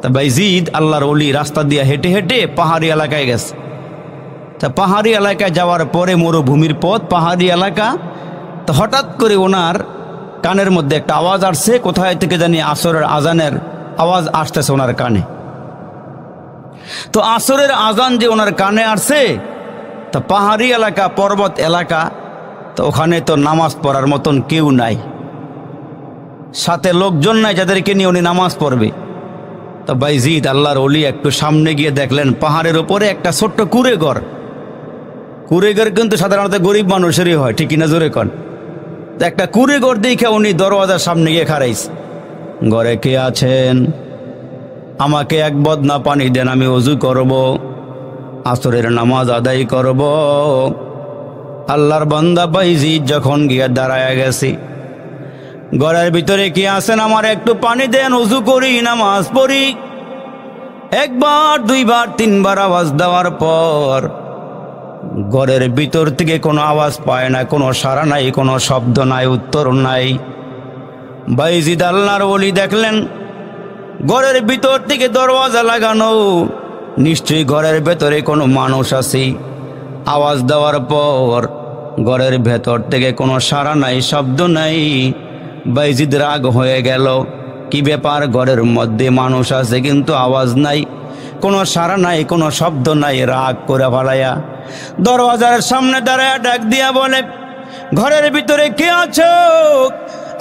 তা বাইজিদ আল্লাহর ওলি রাস্তা দিয়ে হেঁটে হেঁটে পাহাড়ি এলাকায় গেছে। তা পাহাড়ি এলাকায় যাওয়ার পরে মরুভূমির পথ, পাহাড়ি এলাকা। তো হঠাৎ করে ওনার কানের মধ্যে একটা আওয়াজ আসছে, কোথায় থেকে জানি আসরের আজানের আওয়াজ আসতেছে ওনার কানে। তো আসরের আজান যে ওনার কানে আসছে, তা পাহাড়ি এলাকা, পর্বত এলাকা, তো ওখানে তো নামাজ পড়ার মতন কেউ নাই, সাথে লোকজন নাই যাদেরকে নিয়ে উনি নামাজ পড়বে। তো বাইজিদ আল্লাহর ওলি একটু সামনে গিয়ে দেখলেন পাহাড়ের উপরে একটা ছোট্ট কুঁড়েঘর। কুঁড়েঘর কিন্তু সাধারণত গরিব মানুষেরই হয়, ঠিক কিনা জোরে কন। একটা কুঁড়েঘর দেখে উনি দরওয়াজার সামনে গিয়ে খাড়াইছে। ঘরে কে আছেন? আমাকে এক বদনা পানি দেন, আমি ওযু করব, আসরের নামাজ আদায় করব। আল্লাহর বান্দা বাইজিদ যখন গিয়ে দাঁড়ায় গেছে, ঘরের ভিতরে কি আছেন? আমার একটু পানি দেন, ওযু করি, নামাজ পড়ি। একবার, দুইবার, তিনবার আওয়াজ দেওয়ার পর ঘরের ভিতর থেকে কোনো আওয়াজ পায় না, কোনো সাড়া নাই, কোনো শব্দ নাই, উত্তর নাই। বাইজিদ আল্লাহর ওলি দেখলেন ঘরের ভিতর থেকে দরওয়াজা লাগানো, নিশ্চয়ই ঘরের ভেতরে কোনো মানুষ আছে। আওয়াজ দেওয়ার পর ঘরের ভেতর থেকে কোনো সাড়া নাই, শব্দ নাই। বাইজিদ রাগ হয়ে গেল, কি ব্যাপার, ঘরের মধ্যে মানুষ আছে কিন্তু আওয়াজ নাই, কোনো সাড়া নাই, কোনো শব্দ নাই। রাগ করে ফেলাইয়া দরওয়াজার সামনে দাঁড়ায় ডাক দিয়া বলে, ঘরের ভিতরে কে আছো?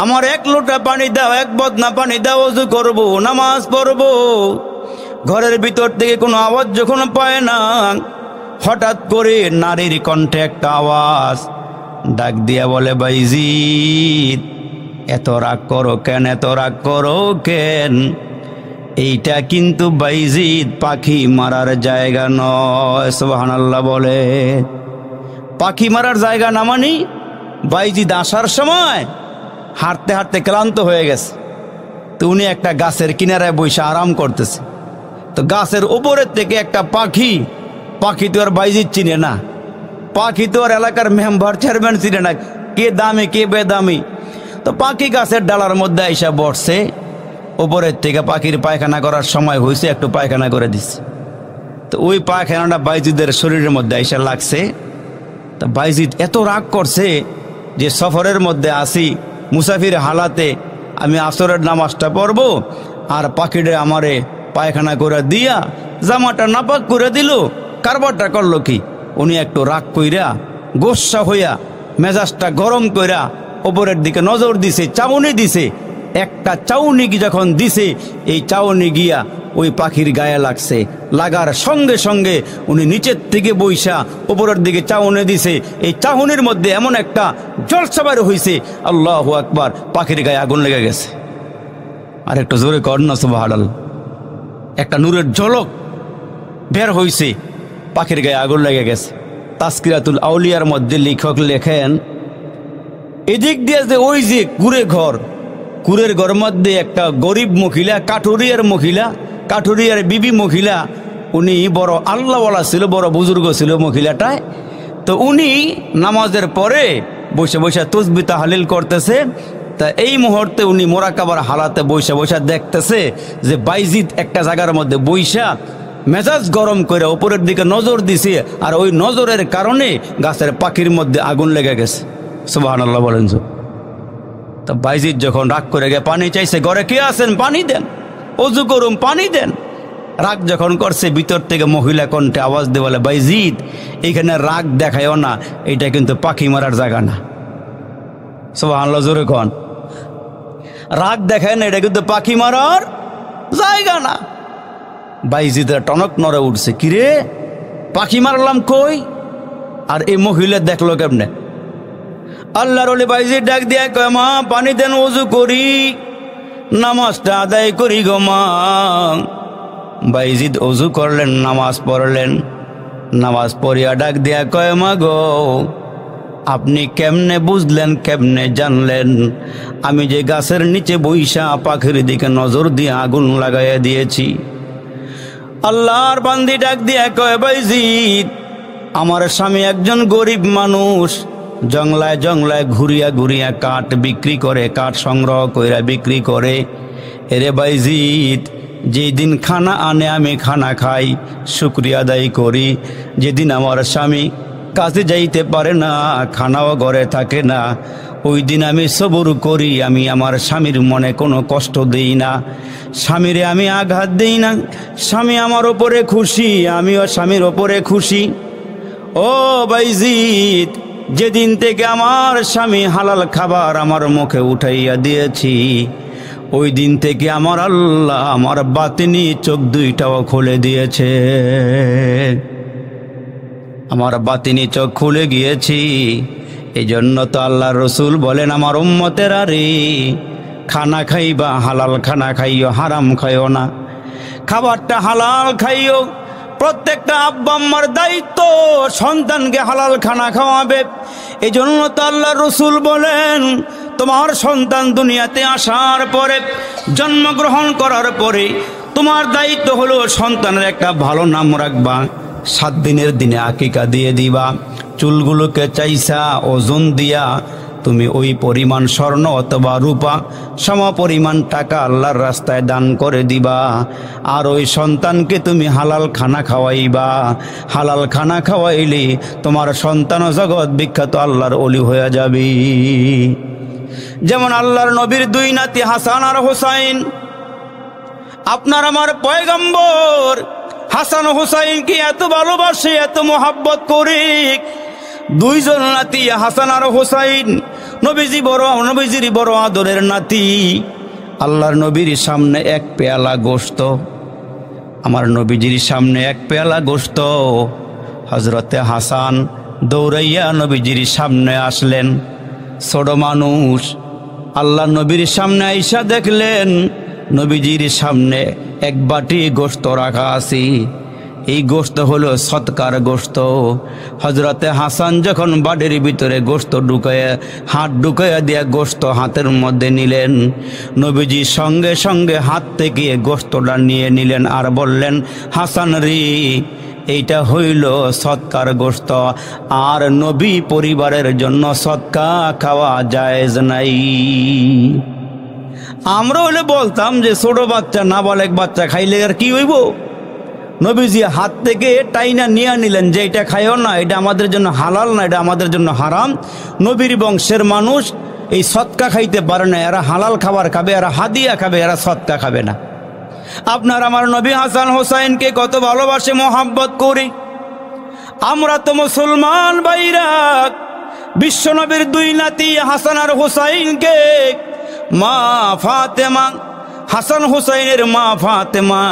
আমার এক লোটা পানি দাও, এক বদনা পানি দাও, ওযু করব, নামাজ পড়ব। ঘরের ভিতর থেকে কোনো আওয়াজ যখন পায় না, হঠাৎ করে নারীর কণ্ঠে একটা আওয়াজ ডাক দিয়া বলে, বাইজিদ এত রাগ করো কেন, এত রাগ করো কেন? এইটা কিন্তু বাইজিদ পাখি মারার জায়গা নয়। সুবহানাল্লাহ বলে, পাখি মারার জায়গা না মানি? বাইজিদ আসার সময় হাঁটতে হাঁটতে ক্লান্ত হয়ে গেছে। তো উনি একটা গাছের কিনারায় বসে আরাম করতেছে। তো গাছের উপরের থেকে একটা পাখি, পাখি তো আর বাইজিদ চিনে না, পাখি তো আর এলাকার মেম্বার চেয়ারম্যান চিনে না, কে দামি কে বেদামি। তো পাখি গাছের ডালার মধ্যে আইসা বসছে। উপরের থেকে পাখির পায়খানা করার সময় হয়েছে, একটু পায়খানা করে দিচ্ছে। তো ওই পায়খানাটা বাইজিদের শরীরের মধ্যে আইসা লাগছে। তো বাইজিদ এত রাগ করছে যে সফরের মধ্যে আসি, মুসাফির হালাতে আমি আসরের নামাজটা পড়ব, আর পাখিটা আমারে পায়খানা করে দিয়া জামাটা নাপাক করে দিল। কারবারটা করলো কি, উনি একটু রাগ কইরা, গোসা হইয়া, মেজাজটা গরম কইরা ওপরের দিকে নজর দিছে, চাউনি দিছে। একটা চাউনি যখন দিছে, এই চাউনি গিয়া ওই পাখির গায়ে লাগছে। লাগার সঙ্গে সঙ্গে উনি নিচের থেকে বইসা উপরের দিকে চাউনি দিছে। এই চাউনির মধ্যে এমন একটা জলসা বের হইছে, আল্লাহু আকবার, পাখির গায়ে আগুন লেগে গেছে। আর একটু জোরে কর না সুবহানাল্লাহ। একটা নূরের ঝলক বের হইছে, পাখির গায়ে আগুন লেগে গেছে। তাসকিরাতুল আউলিয়ার মধ্যে লেখক লেখেন, এদিক দিয়ে যে ওই যে কুড়ের ঘর মধ্যে একটা গরিব মহিলা, কাঠুরিয়ার বিবি মহিলা, উনি বড় আল্লাহওয়ালা ছিল, বড় বুজুর্গ ছিল মহিলাটায়। তো উনি নামাজের পরে বসে বসে তাসবিহ তাহলিল করতেছে। তা এই মুহূর্তে উনি মোরাকাবার হালাতে বসে বসে দেখতেছে যে বাইজিদ একটা জায়গার মধ্যে বইসা মেজাজ গরম করে উপরের দিকে নজর দিছে, আর ওই নজরের কারণে গাছের পাখির মধ্যে আগুন লেগে গেছে। সুবহানাল্লাহ বলেন। তা বাইজিদ যখন রাগ করে গিয়ে পানি চাইছে, ঘরে কে আছেন, পানি দেন, ওযু করুন, পানি দেন। রাগ যখন করছে, ভিতর থেকে মহিলা কণ্ঠে আওয়াজ দিয়ে বলে, বাইজিদ এইখানে রাগ দেখায়ও না, এটা কিন্তু পাখি মারার জায়গা না। সুবহানাল্লাহ জোরে কোন, রাগ দেখায় না, এটা কিন্তু পাখি মারার জায়গা না। বাইজিদের টনক নড়ে উঠছে, কিরে পাখি মারলাম কই? আর এই মহিলা দেখলো কেমনে? আল্লাহর ওলি বাইজিদ ডাক দিয়া কয়, মা পানি দেন, ওযু করি, নামাজটা আদায় করি গো মা। বাইজিদ ওযু করলেন, নামাজ পড়লেন। নামাজ পড়িয়া ডাক দিয়া কয়, মা গো আপনি কেমনে বুঝলেন, কেমনে জানলেন আমি যে গাছের নিচে বইসা পাখির দিকে নজর দিয়ে আগুন লাগাইয়া দিয়েছি? আল্লাহর বান্দি ডাক দিয়া কয়, বাইজিদ আমার স্বামী একজন গরিব মানুষ, জংলায় জংলায় ঘুরিয়া ঘুরিয়া কাঠ বিক্রি করে, কাঠ সংগ্রহ কইরা বিক্রি করে। এরে বাইজিদ যেদিন খানা আনে আমি খানা খাই, শুকরিয়া আদায় করি। যেদিন আমার স্বামী কাজে যাইতে পারে না, খানাও ঘরে থাকে না, ওই দিন আমি সবর করি, আমি আমার স্বামীর মনে কোনো কষ্ট দেই না, স্বামীরে আমি আঘাত দেই না। স্বামী আমার ওপরে খুশি, আমিও স্বামীর ওপরে খুশি। ও বাইজিদ, যেদিন থেকে আমার স্বামী হালাল খাবার আমার মুখে উঠাইয়া দিয়েছি, ওই দিন থেকে আমার আল্লাহ আমার বাতিনি চোখ দুইটাও খুলে দিয়েছে। আমার বাতিনি চোখ খুলে গিয়েছি। এই জন্য তো আল্লাহর রসুল বলেন, আমার উম্মতেরা রে, খানা খাইবা হালাল খানা খাইও, হারাম খাইও না, খাবারটা হালাল খাইও। প্রত্যেকটা আব্বা আম্মার দায়িত্ব সন্তানকে হালাল খানা খাওয়াবে। এই জন্য তো আল্লাহর রসুল বলেন, তোমার সন্তান দুনিয়াতে আসার পরে, জন্মগ্রহণ করার পরে তোমার দায়িত্ব হলো সন্তানের একটা ভালো নাম রাখবা, 7 দিনের দিনে আকিকা দিয়ে দিবা, চুলগুলোকে চাইসা ওজন দিয়া তুমি ওই পরিমাণ স্বর্ণ অথবা রূপা সম পরিমাণ টাকা আল্লাহর রাস্তায় দান করে দিবা। আর ওই সন্তানকে তুমি হালাল খানা খাওয়াইবা। হালাল খানা খাওয়াইলে তোমার সন্তান জগৎ বিখ্যাত আল্লাহর ওলি হয়ে যাবে। যেমন আল্লাহর নবীর 2 নাতি হাসান আর হুসাইন, আপনার আমার পয়গম্বর হাসান হুসাইনকে এত ভালোবাসে, এত মোহাব্বত করে। 2 জন নাতি হাসান আর হুসাইন, নবীজির বড় আদরের নাতি। আল্লাহর নবীর সামনে 1 পেয়ালা গোশত, আমার নবীজির সামনে 1 পেয়ালা গোশত। হজরতে হাসান দৌড়াইয়া নবীজির সামনে আসলেন। ছোট মানুষ, আল্লাহ নবীর সামনে আইসা দেখলেন নবীজির সামনে 1 বাটি গোশত রাখা আছে। এই গোশত হলো সৎকার গোশত। হজরতে হাসান যখন বাড়ির ভিতরে গোশত ঢুকাইয়া, হাত ঢুকাইয়া দিয়া গোশত হাতের মধ্যে নিলেন, নবীজি সঙ্গে সঙ্গে হাত থেকে গোশতটা নিয়ে নিলেন আর বললেন, হাসান রে, এইটা হইল সৎকার গোশত, আর নবী পরিবারের জন্য সৎকা খাওয়া জায়েজ নাই। আমরা হলে বলতাম যে ছোট বাচ্চা, নাবালেগ বাচ্চা খাইলে আর কি হইব। নবীজি হাত থেকে টাইনা নিয়ে নিলেন যে এটা খাইও না, এটা আমাদের জন্য হালাল না, এটা আমাদের জন্য হারাম। নবীর বংশের মানুষ এই সৎকা খাইতে পারে না, এরা হালাল খাবার খাবে, এরা হাদিয়া খাবে, এরা সৎকা খাবে না। আপনার আমার নবী হাসান হোসাইনকে কত ভালোবাসে, মোহাব্বত করি। আমরা তো মুসলমান ভাইরা বিশ্ব নবীর 2 নাতি হাসান আর হোসাইনকে মা ফাতেমা, হাসান হোসাইনের মা ফাতেমা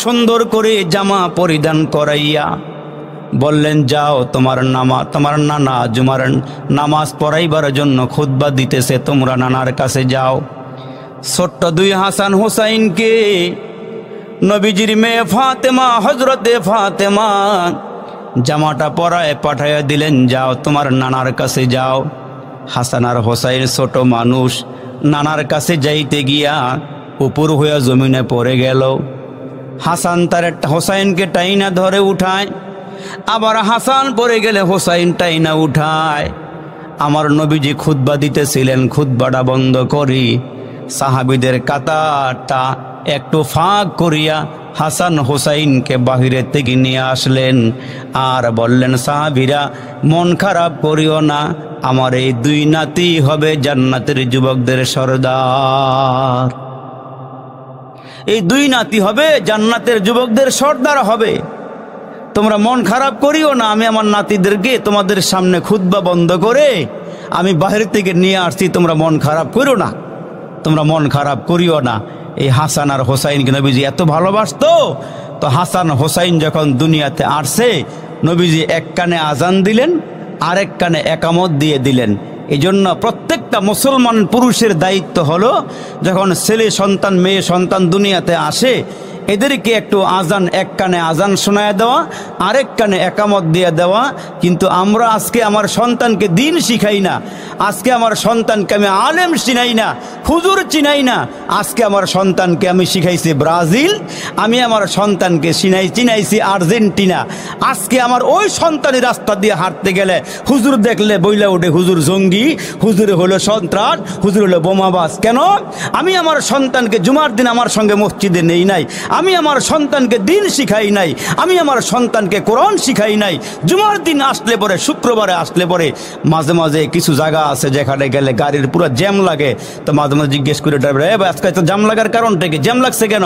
সুন্দর করে জামা পরিধান করাইয়া বললেন, যাও তোমার নানা জুমার নামাজ পড়াইবার জন্য খুতবা দিতেছে, তোমরা নানার কাছে যাও। ছোট্ট 2 হাসান হোসাইনকে নবীজির মেয়ে ফাতেমা, হজরতে ফাতেমা জামাটা পরায় পাঠাইয়া দিলেন, যাও তোমার নানার কাছে যাও। হাসান আর হোসাইন ছোট মানুষ, নানার কাছে যাইতে গিয়া উপর হইয়া জমিনে পড়ে গেল। হাসান তার হোসাইনকে টাইনা ধরে উঠায়, আবার হাসান পড়ে গেলে হোসাইন টাইনা উঠায়। আমার নবীজি খুতবা দিতেছিলেন, খুতবাটা বন্ধ করি সাহাবীদের কাতারটা একটু ফাঁক করিয়া হাসান হোসাইনকে বাহিরের থেকে নিয়ে আসলেন আর বললেন, সাহাবীরা মন খারাপ করিও না, আমার এই 2 নাতি হবে জান্নাতের যুবকদের সর্দার। এই 2 নাতি হবে জান্নাতের যুবকদের সর্দার হবে। তোমরা মন খারাপ করিও না, আমি আমার নাতিদেরকে তোমাদের সামনে খুতবা বন্ধ করে আমি বাহির থেকে নিয়ে আসছি, তোমরা মন খারাপ করো না, তোমরা মন খারাপ করিও না। এই হাসান আর হোসাইনকে নবীজি এত ভালোবাসতো। তো হাসান হোসাইন যখন দুনিয়াতে আসছে, নবীজি 1 কানে আজান দিলেন, আরেক কানে একামত দিয়ে দিলেন। এই জন্য প্রত্যেকটা মুসলমান পুরুষের দায়িত্ব হলো, যখন ছেলে সন্তান মেয়ে সন্তান দুনিয়াতে আসে, এদেরকে একটু আজান, এক কানে আজান শোনায় দেওয়া, আরেক কানে একামত দিয়ে দেওয়া। কিন্তু আমরা আজকে আমার সন্তানকে দিন শিখাই না, আজকে আমার সন্তানকে আমি আলেম চিনাই না, হুজুর চিনাই না। আজকে আমার সন্তানকে আমি শিখাইছি ব্রাজিল, আমি আমার সন্তানকে চিনাইছি আর্জেন্টিনা। আজকে আমার ওই সন্তানের রাস্তা দিয়ে হাঁটতে গেলে হুজুর দেখলে বইলা ওঠে হুজুর জঙ্গি, হুজুর হলো সন্ত্রাস, হুজুর হলো বোমাবাজ। কেন? আমি আমার সন্তানকে জুমার দিন আমার সঙ্গে মসজিদে নেই নাই, আমি আমার সন্তানকে দিন শিখাই নাই, আমি আমার সন্তানকে কোরআন শিখাই নাই। জুমার দিন আসলে পরে, শুক্রবারে আসলে পরে মাঝে মাঝে কিছু জায়গা আছে যেখানে গেলে গাড়ির পুরো জ্যাম লাগে, তো মাঝে মাঝে জিজ্ঞেস করে ড্রাইভার, ভাই আজকে তো জ্যাম লাগার কারণটা কি, জ্যাম লাগছে কেন?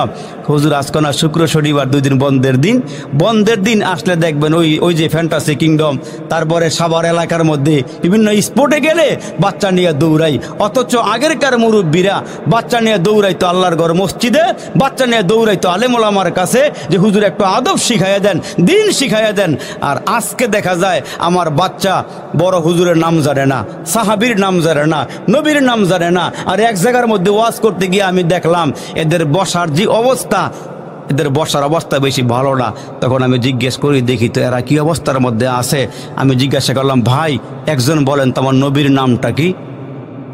হুজুর আজকে না শুক্র শনিবার 2 দিন বন্ধের দিন, বন্ধের দিন আসলে দেখবেন ওই যে ফ্যান্টাসি কিংডম, তারপরে সাভার এলাকার মধ্যে বিভিন্ন স্পোর্টে গেলে বাচ্চা নিয়ে দৌড়াই। অথচ আগেরকার মুরব্বীরা বাচ্চা নিয়ে দৌড়াইতো আল্লাহর ঘর মসজিদে, বাচ্চা নিয়ে দৌড়াইতো আলেম ওলামার কাছে যে হুজুর একটু আদব শিখাইয়া দেন, দিন শিখাইয়া দেন। আর আজকে দেখা যায় আমার বাচ্চা বড় হুজুরের নাম জানে না, সাহাবীর নাম জানে না, নবীর নাম জানে না। আর এক জায়গার মধ্যে ওয়াজ করতে গিয়ে আমি দেখলাম এদের বসার যে অবস্থা, এদের বসার অবস্থা বেশি ভালো না। তখন আমি জিজ্ঞেস করি, দেখি তো এরা কি অবস্থার মধ্যে আছে। আমি জিজ্ঞাসা করলাম, ভাই একজন বলেন তোমার নবীর নামটা কি?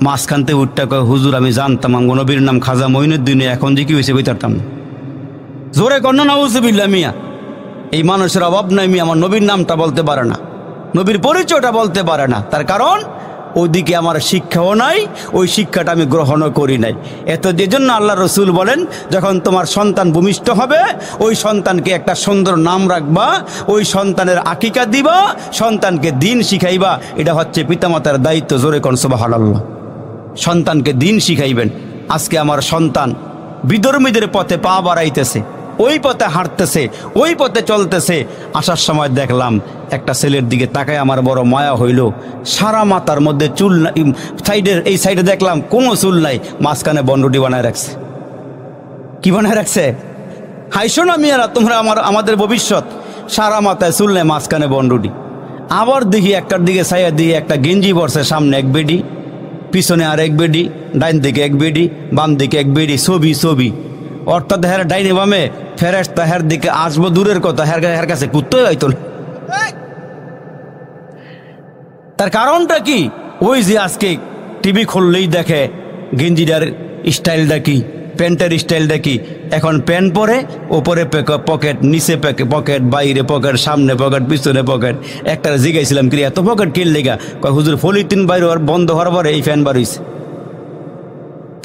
মাঝখানতে উঠটা কয়, হুজুর আমি জানতাম আমার নবীর নাম খাজা মঈনুদ্দিন, এখন যে কি হয়েছে বুঝতাম না। জোরে কন্যা নাউজুবিল্লাহ মিয়া, এই মানুষের অভাব নাই মিয়া, আমার নবীর নামটা বলতে পারে না, নবীর পরিচয়টা বলতে পারে না। তার কারণ ওইদিকে আমার শিক্ষাও নাই, ওই শিক্ষাটা আমি গ্রহণও করি নাই। এত যে জন্য আল্লাহ রসুল বলেন, যখন তোমার সন্তান ভূমিষ্ঠ হবে ওই সন্তানকে একটা সুন্দর নাম রাখবা, ওই সন্তানের আকিকা দিবা, সন্তানকে দিন শিখাইবা। এটা হচ্ছে পিতামাতার দায়িত্ব। জোরে কোন সুবহানাল্লাহ। সন্তানকে দিন শিখাইবেন। আজকে আমার সন্তান বিধর্মীদের পথে পা বাড়াইতেছে, ওই পথে হাঁটতেছে, ওই পথে চলতেছে। আসার সময় দেখলাম একটা ছেলের দিকে তাকায় আমার বড় মায়া হইল। সারা মাথার মধ্যে চুল, সাইডের এই সাইডে দেখলাম কোনো চুল নাই, মাঝখানে বন্ডুটি বানায় রাখছে। কি বানায় রাখছে? হাইশো না মিয়ারা, তোমরা আমাদের ভবিষ্যৎ। সারা মাথায় চুল নেই, মাঝখানে বন্ডুটি। আবার দেখি একটার দিকে ছাইয়া দিয়ে একটা গেঞ্জি পরছে, সামনে এক বেডি, পিছনে আর এক বেডি, ডাইন দিকে এক বেডি, বাম দিকে এক বেডি, ছবি। অর্থাৎ হের ডাইনে বামে ফেরেশতা, হের দিকে আসবো দূরের কথা, হের কাছে কুত্তই হয়তো। তার কারণটা কি? ওই যে আজকে টিভি খুললেই দেখে গেঞ্জিটার স্টাইলটা কি, প্যান্টের স্টাইলটা কি। এখন প্যান্ট পরে, ওপরে পকেট, নিচে পকেট, বাইরে পকেট, সামনে পকেট, পিছনে পকেট। একটা জিগাইছিলাম, কি এত পকেট কিনলে গা? কয় হুজুর পলিথিন বাইরে বন্ধ হওয়ার পরে এই ফ্যান বার হয়েছে।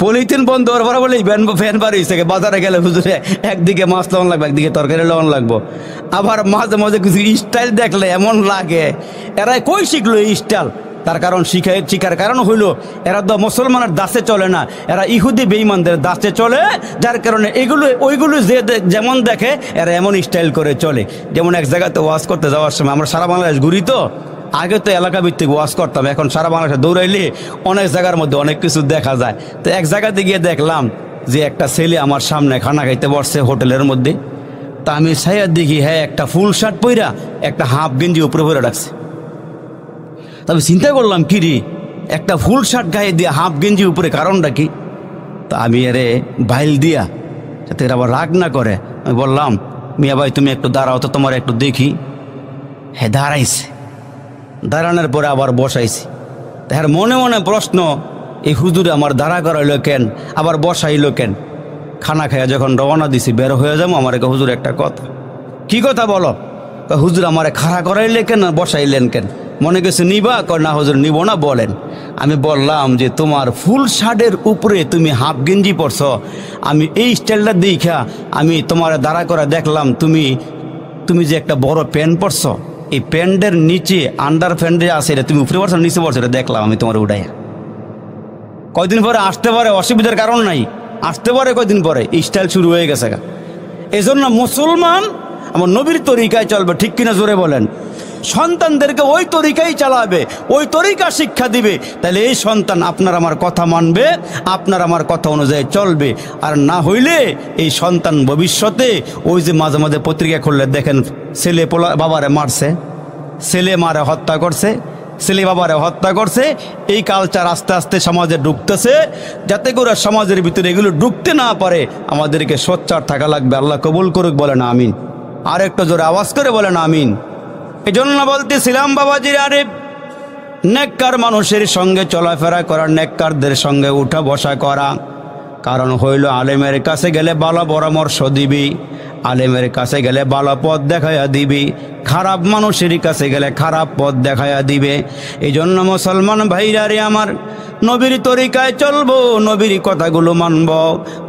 পলিথিন বন্ধ হওয়ার পরে বলে ফ্যান বার হয়েছে। বাজারে গেলে হুজুরে একদিকে মাছ লওয়ান লাগবে, একদিকে তরকারি লওয়ান লাগবো। আবার মাঝে মাঝে কিছু স্টাইল দেখলে এমন লাগে, এরা কই শিখলো এই স্টাইল? তার কারণ শিখার কারণ হইল এরা তো মুসলমানের দাসে চলে না, এরা ইহুদি বেঈমানদের দাসে চলে। যার কারণে ওইগুলো যেমন দেখে এরা এমন স্টাইল করে চলে। যেমন এক জায়গাতে ওয়াজ করতে যাওয়ার সময়, আমরা সারা বাংলাদেশ ঘুরি তো, আগে তো এলাকা ভিত্তিক ওয়াজ করতাম, এখন সারা বাংলাদেশে দৌড়াইলে অনেক জায়গার মধ্যে অনেক কিছু দেখা যায়। তো এক জায়গাতে গিয়ে দেখলাম যে একটা ছেলে আমার সামনে খানা খাইতে বসছে হোটেলের মধ্যে। তা আমি ছাইয়া দেখি, হ্যাঁ একটা ফুল শার্ট পইরা একটা হাফ গেঞ্জি উপরে পরে রাখছে। তবে চিন্তা করলাম, কি রে একটা ফুল শার্ট গায়ে দিয়ে হাফ গেঞ্জি উপরে, কারণটা কি? তা আমি এরে বাইল দিয়া, যাতে এরা আবার রাগ না করে, আমি বললাম, মিয়া ভাই তুমি একটু দাঁড়াও তো, তোমার একটু দেখি। হ্যাঁ দাঁড়াইছে, দাঁড়ানোর পরে আবার বসাইছি। তার মনে মনে প্রশ্ন, এই হুজুরে আমার দাঁড়া করাইলো কেন, আবার বসাইলো কেন? খানা খাইয়া যখন রওনা দিছি, বের হয়ে যাবো, আমার হুজুর একটা কথা। কি কথা বলো? হুজুর আমারে খাড়া করাইলে কেন, বসাইলেন কেন? মনে কিছু নিবা? না হুজুর নিব না, বলেন। আমি বললাম যে তোমার ফুল শার্টের উপরে তুমি হাফ গেঞ্জি পরছ, আমি এই স্টাইলটা দেখা আমি তোমার দাঁড়া করা দেখলাম, তুমি যে একটা বড় প্যান্ট পরছ, এই প্যান্টের নিচে আন্ডার প্যান্টে আছে, এটা তুমি উপরে পড়ছো নিচে পড়ছো, এটা দেখলাম আমি তোমার উঠাইয়া। কয়দিন পরে আসতে পারে, অসুবিধার কারণ নাই, আসতে পারে কয়দিন পরে, স্টাইল শুরু হয়ে গেছে। এই জন্য মুসলমান আমার নবীর তরিকায় চলবে, ঠিক কিনা জোরে বলেন। সন্তানদেরকে ওই তরিকাই চালাবে, ওই তরিকা শিক্ষা দিবে, তাহলে এই সন্তান আপনার আমার কথা মানবে, আপনার আমার কথা অনুযায়ী চলবে। আর না হইলে এই সন্তান ভবিষ্যতে ওই যে মাঝে মাঝে পত্রিকা খুললে দেখেন, ছেলে বাবারে মারছে, ছেলে মারে হত্যা করছে, ছেলে বাবারে হত্যা করছে। এই কালচার আস্তে আস্তে সমাজে ঢুকতেছে, যাতে করে সমাজের ভিতরে এগুলো ঢুকতে না পারে আমাদেরকে সোচ্চার থাকা লাগবে। আল্লাহ কবুল করুক, বলেন আমিন। আর একটু জোরে আওয়াজ করে বলেন আমিন। এই জন্য বলতেছিলাম বাবাজির, আরে নেককার মানুষের সঙ্গে চলাফেরা করা, নেককারদের সঙ্গে উঠা বসা করা, কারণ হইল আলেমের কাছে গেলে ভালো পরামর্শ দিবি, আলেমের কাছে গেলে ভালো পথ দেখাইয়া দিবি, খারাপ মানুষের কাছে গেলে খারাপ পথ দেখাইয়া দিবে। এই জন্য মুসলমান ভাইরা রে আমার, নবীর তরিকায় চলবো, নবীর কথাগুলো মানব,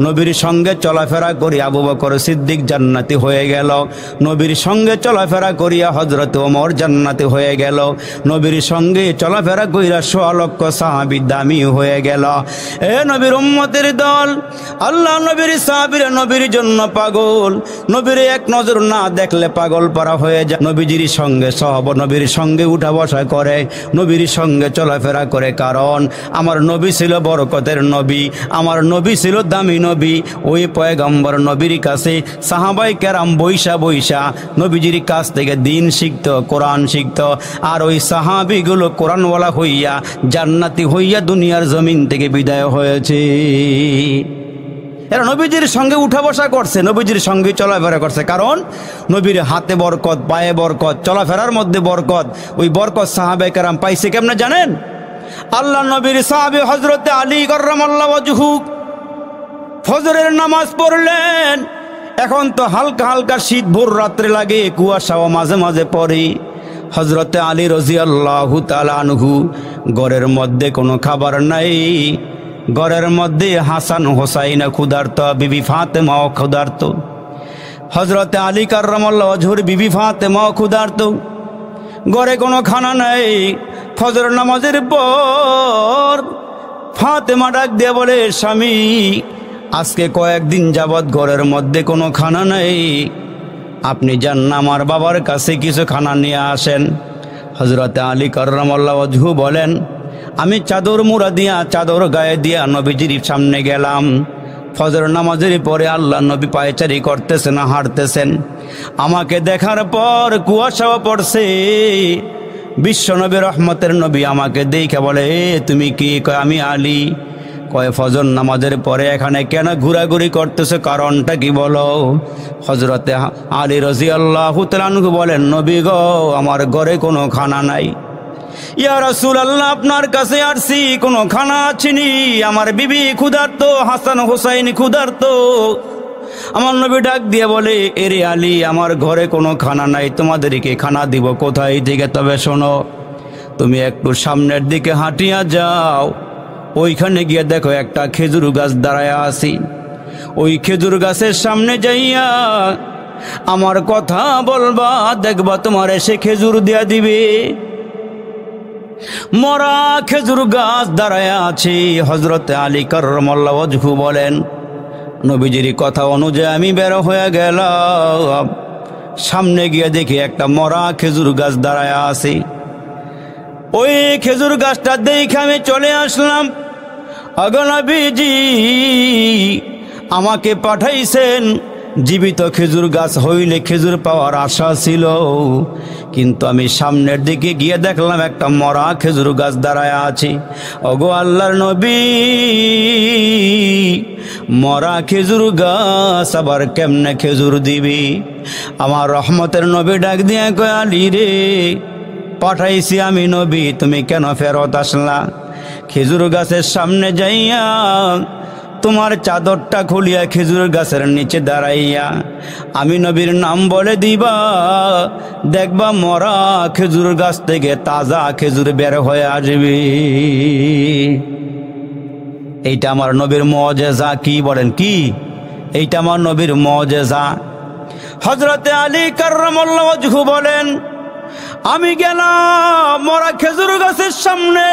নবীর সঙ্গে চলাফেরা করি আবু বকর সিদ্দিক জান্নাতি হয়ে গেল, নবীর সঙ্গে চলাফেরা করিয়া হযরত ওমর জান্নাতি হয়ে গেল, নবীর সঙ্গে চলাফেরা করিয়া ১৬ লক্ষ সাহাবী দামি হয়ে গেল। এ নবীর উম্মতের দল, আল্লাহ নবীর সাহাবীরা নবীর জন্য পাগল, নবীর এক নজর না দেখলে পাগল পারা হয়ে যায়। নবীজির সঙ্গে সহব, নবীর সঙ্গে উঠা বসা করে, নবীর সঙ্গে চলাফেরা করে, কারণ আমার নবী ছিল বরকতের নবী, আমার নবী ছিল দামি নবী। ওই পয়গম্বর নবীর কাছে সাহাবাই কেরাম বৈশা বৈশা নবীজির কাছ থেকে দিন শিখত, কোরআন শিখত, আর ওই সাহাবিগুলো কোরআনওয়ালা হইয়া জান্নাতি হইয়া দুনিয়ার জমিন থেকে বিদায় হয়েছে। এরা নবীজির সঙ্গে উঠা বসা করছে, নবীজির সঙ্গে চলাফেরা করছে, কারণ নবীর হাতে বরকত, পায়ে বরকত, চলাফেরার মধ্যে বরকত। ওই বরকত সাহাবায়ে কেরাম পাইছে কেমনে জানেন? আল্লাহ নবীর সাহাবী হযরতে আলী কাররামাল্লাহু ওয়াজহু ফজরের নামাজ পড়লেন। এখন তো হালকা হালকা শীত, ভোর রাত্রে লাগে, কুয়াশাও মাঝে মাঝে পড়ে। হযরতে আলী রাদিয়াল্লাহু তাআলা আনহু ঘরের মধ্যে কোনো খাবার নাই, ঘরের মধ্যে হাসান হোসাইন ক্ষুধার্ত, বিবি ফাতেমাও ক্ষুধার্ত। হযরতে আলী কাররামাল্লাহু ওয়াজহুর বিবি ফাতেমাও ক্ষুধার্ত, ঘরে কোনো খানা নাই। ফজর নামাজের পর ফাতেমা ডাক দিয়ে বলে, স্বামী আজকে কয়েকদিন যাবৎ ঘরের মধ্যে কোনো খানা নাই, আপনি যান না আমার বাবার কাছে কিছু খানা নিয়ে আসেন। হযরতে আলী কাররামাল্লাহু ওয়াজহু বলেন, আমি চাদর মুড়া দিয়া, চাদর গায়ে দিয়া নবীজির সামনে গেলাম। ফজর নামাজের পরে আল্লাহ নবী পায়চারি করতেছেন, হাঁটতেছেন। আমাকে দেখার পর কুয়াশাও পড়ছে। বিশ্বনবী রহমতের নবী আমাকে দেখে বলে, তুমি কি? কয় আমি আলী। কয় ফজর নামাজের পরে এখানে কেন ঘোরাঘুরি করতেছে, কারণটা কি বলো? হযরতে আলী রাদিয়াল্লাহু তাআলা আনহু বলেন, নবী গো, আমার ঘরে কোনো খানা নাই। ইয়া রাসূলুল্লাহ, আপনার কাছে আসছি, কোনো খানা আছেনি? আমার বিবি ক্ষুধার্ত, হাসান হোসাইন ক্ষুধার্ত। আমার নবী ডাক দিয়ে বলে, এরে আলী, আমার ঘরে কোনো খানা নাই, তোমাদেরকে খানা দিব কোথায় থেকে? তবে শোনো, তুমি একটু সামনের দিকে হাঁটিয়া যাও, ওইখানে গিয়ে দেখো একটা খেজুর গাছ দাঁড়ায় আছি। ওই খেজুর গাছের সামনে যাইয়া আমার কথা বলবা, দেখবা তোমার এসে খেজুর দিয়া দিবে। মরা খেজুর গাছ দাঁড়ায় আছে। হযরতে আলী কাররামাল্লাহু ওয়াজহু বলেন, নবীজির কথা অনুযায়ী আমি বের হয়ে গেলাম। সামনে গিয়ে দেখি একটা মরা খেজুর গাছ দাঁড়ায় আছে। ওই খেজুর গাছটা দেখে আমি চলে আসলাম। আগো নবীজি আমাকে পাঠাইছেন, জীবিত খেজুর গাছ হইলে খেজুর পাওয়ার আশা ছিল, কিন্তু আমি সামনের দিকে গিয়ে দেখলাম একটা মরা খেজুর গাছ দাঁড়ায় আছে। ওগো আল্লাহর নবী, মরা খেজুর গাছ আবার কেমনে খেজুর দিবি? আমার রহমতের নবী ডাক দিয়া কয়, আলী রে, পাঠাইছি আমি নবী, তুমি কেন ফেরত আসলা? খেজুর গাছের সামনে যাইয়া তোমার চাদরটা খুলিয়া খেজুর গাছের নিচে দাঁড়াইয়া আমি নবীর নাম বলে দিবা, দেখবা মরা খেজুর গাছ থেকে তাজা খেজুর বের হয়ে আসবে। এইটা আমার নবীর মুআজিজা। কি বলেন? কি এইটা আমার নবীর মুআজিজা। হযরতে আলী কাররামাল্লাহু ওয়াজহু বলেন, আমি গেলাম মরা খেজুর গাছের সামনে,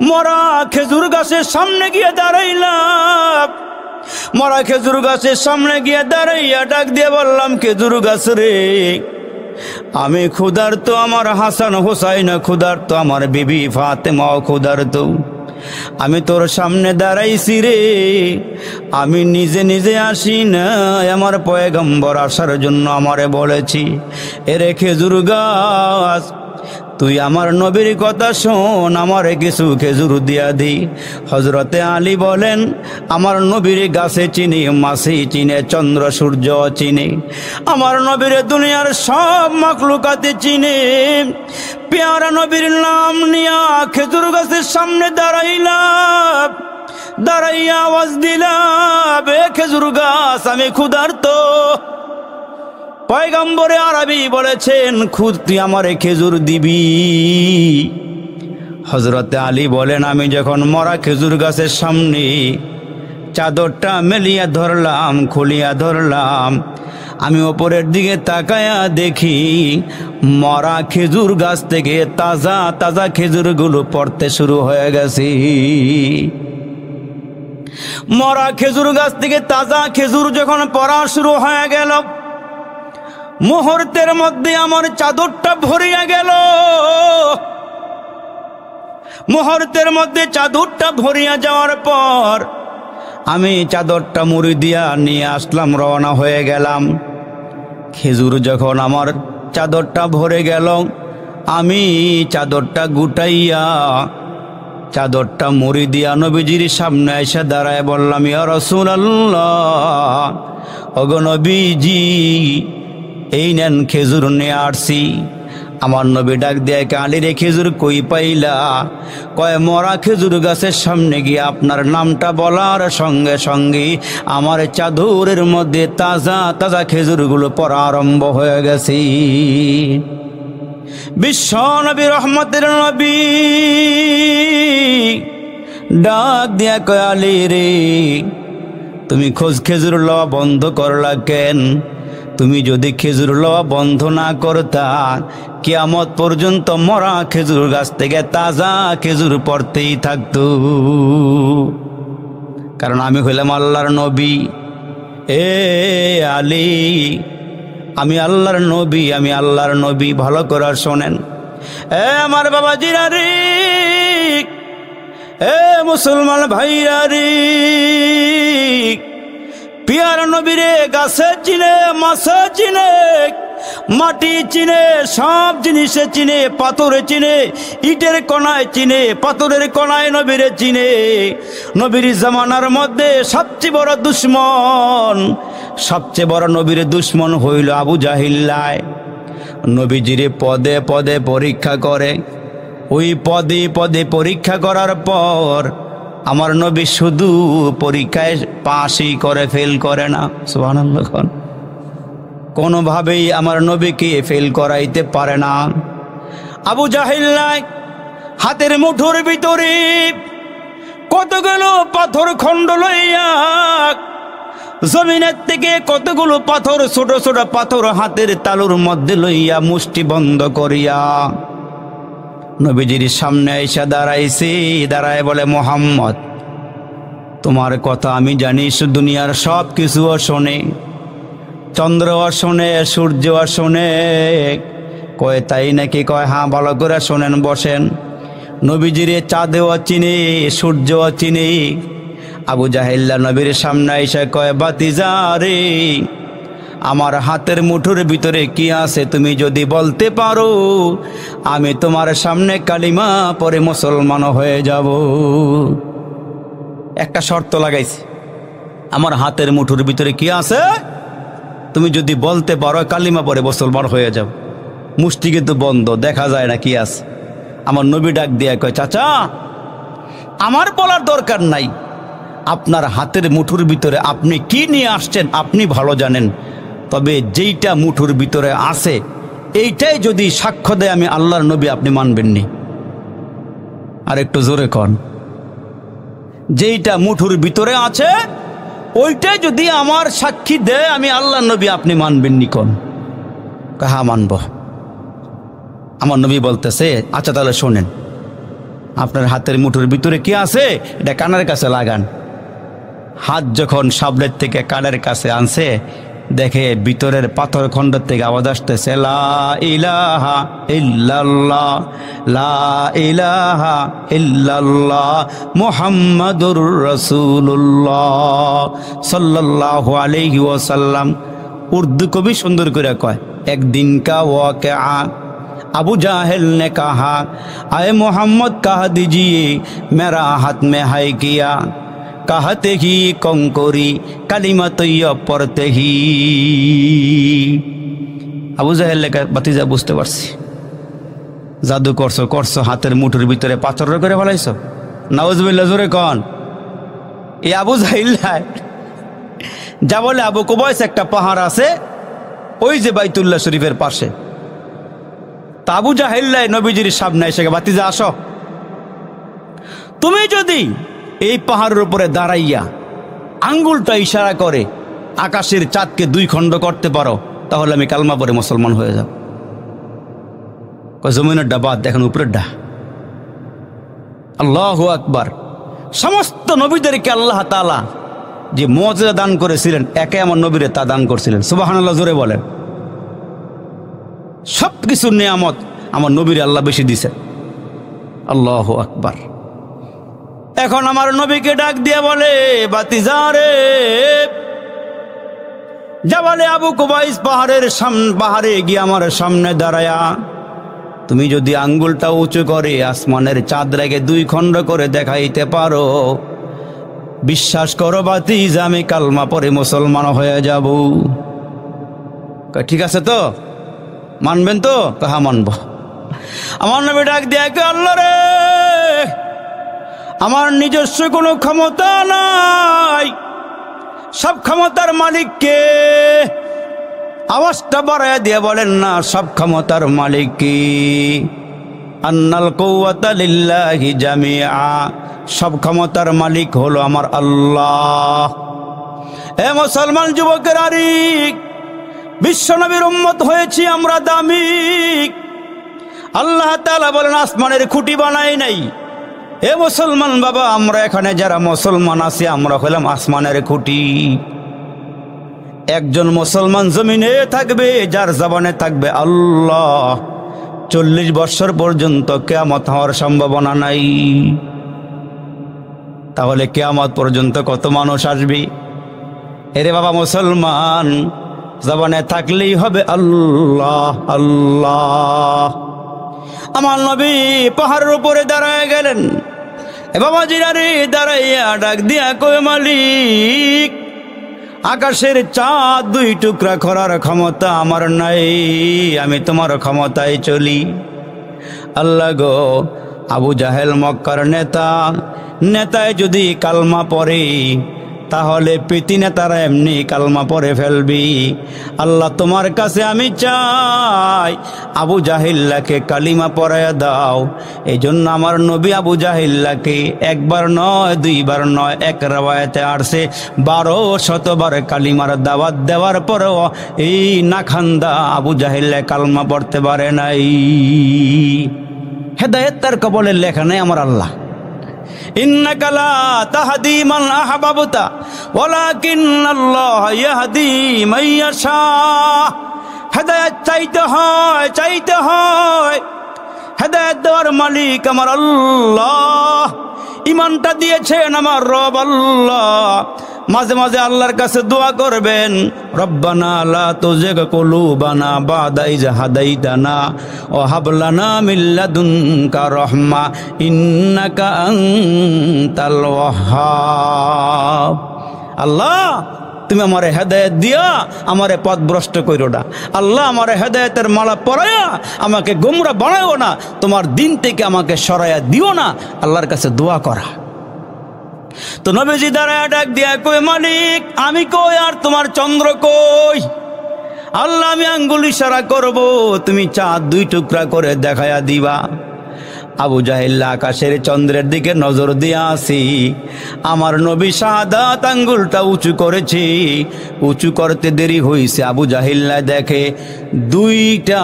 মরা খেজুর গাছের সামনে গিয়ে দাঁড়াইলাম। মরা খেজুর গাছের সামনে গিয়ে দাঁড়াইয়া ডাক দিয়ে বললাম, খেজুর গাছ রে, আমি ক্ষুধার্ত, আমার হাসান হোসাইন ক্ষুধার্ত, আমার বিবি ফাতেমাও ক্ষুধার্ত। আমি তোর সামনে দাঁড়াইছি রে, আমি নিজে নিজে আসি না, আমার পয়গম্বর আসার জন্য আমারে বলেছি। এরে খেজুর গাছ, তুই আমার নবীর কথা শোন, আমারে কিছু খেজুর দিয়া দি। হযরতে আলী বলেন, আমার নবীর গাছে চিনি, মাছে চিনে, চন্দ্র সূর্য চিনি, আমার নবীর দুনিয়ার সব মাখলুকাতে চিনে। পেয়ারা নবীর নাম নিয়া খেজুর গাছের সামনে দাঁড়াইলাম, দাঁড়াইয়া আওয়াজ দিলাম, এ খেজুর গাছ আমি ক্ষুধার্ত। পয়গম্বরে আরবি বলেছেন, খুদ তুই আমারে খেজুর দিবি। হযরতে আলী বলেন, আমি যখন মরা খেজুর গাছের সামনে চাদরটা মেলিয়া ধরলাম, খুলিয়া ধরলাম, আমি ওপরের দিকে তাকায়া দেখি মরা খেজুর গাছ থেকে তাজা তাজা খেজুরগুলো পড়তে শুরু হয়ে গেছে। মরা খেজুর গাছ থেকে তাজা খেজুর যখন পড়া শুরু হয়ে গেল, মুহূর্তের মধ্যে আমার চাদরটা ভরিয়া গেল। মুহূর্তের মধ্যে চাদরটা ভরিয়া যাওয়ার পর আমি চাদরটা মুড়ি দিয়া নিয়ে আসলাম, রওনা হয়ে গেলাম। খেজুর যখন আমার চাদরটা ভরে গেল, আমি চাদরটা গুটাইয়া চাদরটা মুড়ি দিয়া নবীজির সামনে এসে দাঁড়ায় বললাম, ইয়া রাসূলুল্লাহ, ওগো নবীজি, এই নেন খেজুর নিয়ে আসছি। আমার নবী ডাক দিয়ে, আলী রে খেজুর কই পাইলা? কয়, মরা খেজুর গাছের সামনে গিয়ে আপনার নামটা বলার সঙ্গে সঙ্গে আমার চাদরের মধ্যে তাজা তাজা খেজুরগুলো পড়া আরম্ভ হয়ে গেছে। বিশ্ব নবী, রহমতের নবী ডাক দিয়া কয়, আলী রে, তুমি খোঁজ খেজুর লওয়া বন্ধ করলা কেন? তুমি যদি খেজুর লওয়া বন্ধ না করতা, কিয়ামত পর্যন্ত মরা খেজুর গাছ থেকে তাজা খেজুর পড়তেই থাকতো। কারণ আমি হইলাম আল্লাহর নবী। এ আলী, আমি আল্লাহর নবী, আমি আল্লাহর নবী। ভালো করে শোনেন, এ আমার বাবাজিরা রে, এ মুসলমান ভাইরা রে, পিয়ার নবীরে গাছে চিনে, মাছে চিনে, মাটি চিনে, সব জিনিসে চিনে, পাথরে চিনে, ইটের কণায় চিনে, পাথরের কণায় নবীরে চিনে। নবীর জামানার মধ্যে সবচেয়ে বড় দুশ্মন, সবচেয়ে বড় নবীর দুশ্মন হইল আবু জাহিল্লায়। নবীজিরে পদে পদে পরীক্ষা করে, ওই পদে পদে পরীক্ষা করার পর আমার নবী শুধু পরীক্ষায় পাশই করে, ফেল করে না। সুবহানাল্লাহ। কোনোভাবেই আমার নবীকে ফেল করাইতে পারে না। আবু জাহিল্লাহ হাতের মুঠোর ভিতরে কতগুলো পাথর খণ্ড লইয়া, জমিনের থেকে কতগুলো পাথর, ছোট ছোট পাথর হাতের তালুর মধ্যে লইয়া মুষ্টি বন্ধ করিয়া নবীজির সামনে এসে দাঁড়াইছে। দাঁড়ায় বলে, মুহাম্মদ, তোমার কথা আমি জানি, দুনিয়ার সব কিছুও শোনে, চন্দ্রও শোনে, সূর্যও শোনে। কয়, তাই নাকি? কয়, হ্যাঁ, ভালো করে শোনেন, বসেন। নবীজিরে চাঁদেও চিনি, সূর্যও চিনি। আবু জাহিল্লা নবীর সামনে এসে কয়, বাতিজা রে, আমার হাতের মুঠোর ভিতরে কি আছে তুমি যদি বলতে পারো, আমি তোমার সামনে কালিমা পরে মুসলমান হয়ে যাব। একটা শর্ত লাগাইছি, আমার হাতের মুঠোর ভিতরে কি আছে তুমি যদি বলতে পারো, কালিমা পরে মুসলমান হয়ে যাও। মুষ্টি কিন্তু বন্ধ, দেখা যায় না কি আছে। আমার নবী ডাক দিয়ে কয়, চাচা, আমার বলার দরকার নাই, আপনার হাতের মুঠোর ভিতরে আপনি কি নিয়ে আসছেন আপনি ভালো জানেন, তবে যেইটা মুঠোর ভিতরে আছে এইটাই যদি সাক্ষ্য দেয় আমি আল্লাহর নবী, আপনি মানবেননি। আর একটু জোরে কন, যেইটা মুঠোর ভিতরে আছে ওইটাই যদি আমার সাক্ষী দেয় আমি আল্লাহর নবী, আপনি মানবেননি? কোন? হ্যাঁ, মানব। আমার নবী বলতেছে, আচ্ছা তাহলে শোনেন, আপনার হাতের মুঠোর ভিতরে কি আছে এটা কানের কাছে লাগান। হাত যখন সাবলের থেকে কানের কাছে আনছে, দেখে ভিতরের পাথর খণ্ড থেকে আওয়াজ আসতেছে, লা ইলাহা ইল্লাল্লাহ, লা ইলাহা ইল্লাল্লাহ, মুহাম্মাদুর রাসূলুল্লাহ সাল্লাল্লাহু আলাইহি ওয়াসাল্লাম। উর্দু কবি সুন্দর করে কয়, একদিন কা ওয়াকিআ अबू जाहिल ने कहा आए मोहम्मद कह दीजिए मेरा हाथ में है किया, कहते ही कंकोरी कालिमा तैयब पढ़ते ही। আবু জাহেল লেখা বাতিজা বুঝতে পারছি, জাদু করছো করছো, হাতের মুঠোর ভিতরে পাথর করে ফেলাইছো। নাউজুবিল্লাহ, জোরে কন। এই আবু জাহেল যা বলে আবু কুবাইস একটা পাহাড় আছে ওই যে বাইতুল্লাহ শরীফের পাশে। তা আবু জাহেল নবীজির সামনে এসে বাতিজা আসো, তুমি যদি এই পাহাড়ের উপরে দাঁড়াইয়া আঙ্গুলটা ইশারা করে আকাশের চাঁদকে দুই খণ্ড করতে পারো তাহলে আমি কালমা পড়ে মুসলমান হয়ে যাব। জমিনের ডা বাদ দেখেন উপরের ডা। আল্লাহু আকবার। সমস্ত নবীদেরকে আল্লাহ তাআলা যে মুজিজা দান করেছিলেন একে আমার নবীরে তা দান করছিলেন। সুবহানাল্লাহ, জোরে বলেন। সব কিছুর নিয়ামত আমার নবীরে আল্লাহ বেশি দিয়েছেন। আল্লাহু আকবার। এখন আমার নবীকে ডাক দিয়ে বলে বাতিজা রে, যা বলে আবু কুবাইস পাহাড়ে গিয়ে আমার সামনে দাঁড়ায়া তুমি যদি আঙ্গুলটা উঁচু করে আসমানের চাঁদ রেখে দুই খণ্ড করে দেখাইতে পারো, বিশ্বাস করো বাতিজা আমি কালমা পড়ে মুসলমান হয়ে যাব। ঠিক আছে তো, মানবেন তো? হ্যাঁ মানব। আমার নবী ডাক দিয়ে আল্লাহ রে, আমার নিজস্ব কোনো ক্ষমতা নাই, সব ক্ষমতার মালিক কে? আওয়াজটা বাড়ায় দিয়ে বলেন না, সব ক্ষমতার মালিক কি? আন্নাল কুওয়াতা লিল্লাহি জামিআ, সব ক্ষমতার মালিক হলো আমার আল্লাহ। এ মুসলমান যুবকের আরিক, বিশ্বনবীর উম্মত হয়েছি আমরা দামিক। আল্লাহ তাআলা বলেন আসমানের খুঁটি বানাই নাই। এ মুসলমান বাবা, আমরা এখানে যারা মুসলমান আছি আমরা হলাম আসমানের খুঁটি। একজন মুসলমান জমিনে থাকবে যার জবানে থাকবে আল্লাহ, 40 বছর পর্যন্ত কিয়ামত হওয়ার সম্ভাবনা নাই। তাহলে কিয়ামত পর্যন্ত কত মানুষ আসবে? এরে বাবা মুসলমান, জবানে থাকলেই হবে আল্লাহ আল্লাহ। আমার নবী পাহাড়ের উপরে দাঁড়ায় গেলেন। এ বাবা জিরারে দাঁড়াইয়া ডাক দিয়া কয় মালিক, আকাশের চাঁদ দুই টুকরা করার ক্ষমতা আমার নাই, আমি তোমার ক্ষমতায় চলি। আল্লাহ গো, আবু জাহেল মক্কার নেতায় যদি কালমা পড়ে তাহলে প্রীতি নেতারা এমনি কালমা পড়ে ফেলবি। আল্লাহ তোমার কাছে আমি চাই আবু জাহিল্লাকে কালিমা পড়ায়া দাও। এই জন্য আমার নবী আবু জাহিল্লাকে একবার নয় দুইবার নয়, এক রাওয়ায়াতে আসছে 1200বার কালিমার দাওয়াত দেওয়ার পরেও এই নাখান্দা আবু জাহিল্লা কালমা পড়তে পারে নাই। হেদায়েত তার কবলে লেখা নাই আমার আল্লাহ। ইন্নাকা লা তাহদি মান আহবাবতা ওয়ালাকিন্নাল্লাহ ইয়াহদি মান ইয়াশা। হেদায়েত চাইতে হয়। হেদায়েত দেওয়ার মালিক আমার আল্লাহ। ইমানটা দিয়েছেন আমার রব আল্লাহ। মাঝে মাঝে আল্লাহর কাছে দোয়া করবেন, রব্বানা লা তুজিগ কুলুবানা বাদা ইয হাদাইতানা ওয়া হাব লানা মিন লাদুনকা রাহমা ইন্নাকা আনতাল ওয়াহ্হাব। আল্লাহ তুমি আমারে হেদায়েত দিয়া আমারে পথভ্রষ্ট কইরো না। আল্লাহ আমারে হেদায়েতের মালা পরায়া আমাকে গোমরা বানায়ো না, তোমার দিন থেকে আমাকে সরাইয়া দিও না। আল্লাহর কাছে দোয়া করা। তো নবীজি দাঁড়ায় ডাক দিয়া কই মালিক আমি কই আর তোমার চন্দ্র কই? আল্লাহ আমি আঙ্গুল ইশারা করব, তুমি চাঁদ দুই টুকরা করে দেখায়া দিবা। আবু জাহিল আকাশের চন্দ্রের দিকে নজর দিয়া আসি, আমার নবী শাহাদাত আঙ্গুলটা উঁচু করেছি, উঁচু করতে দেরি হইছে। আবু জাহিল্লা দেখে দুইটা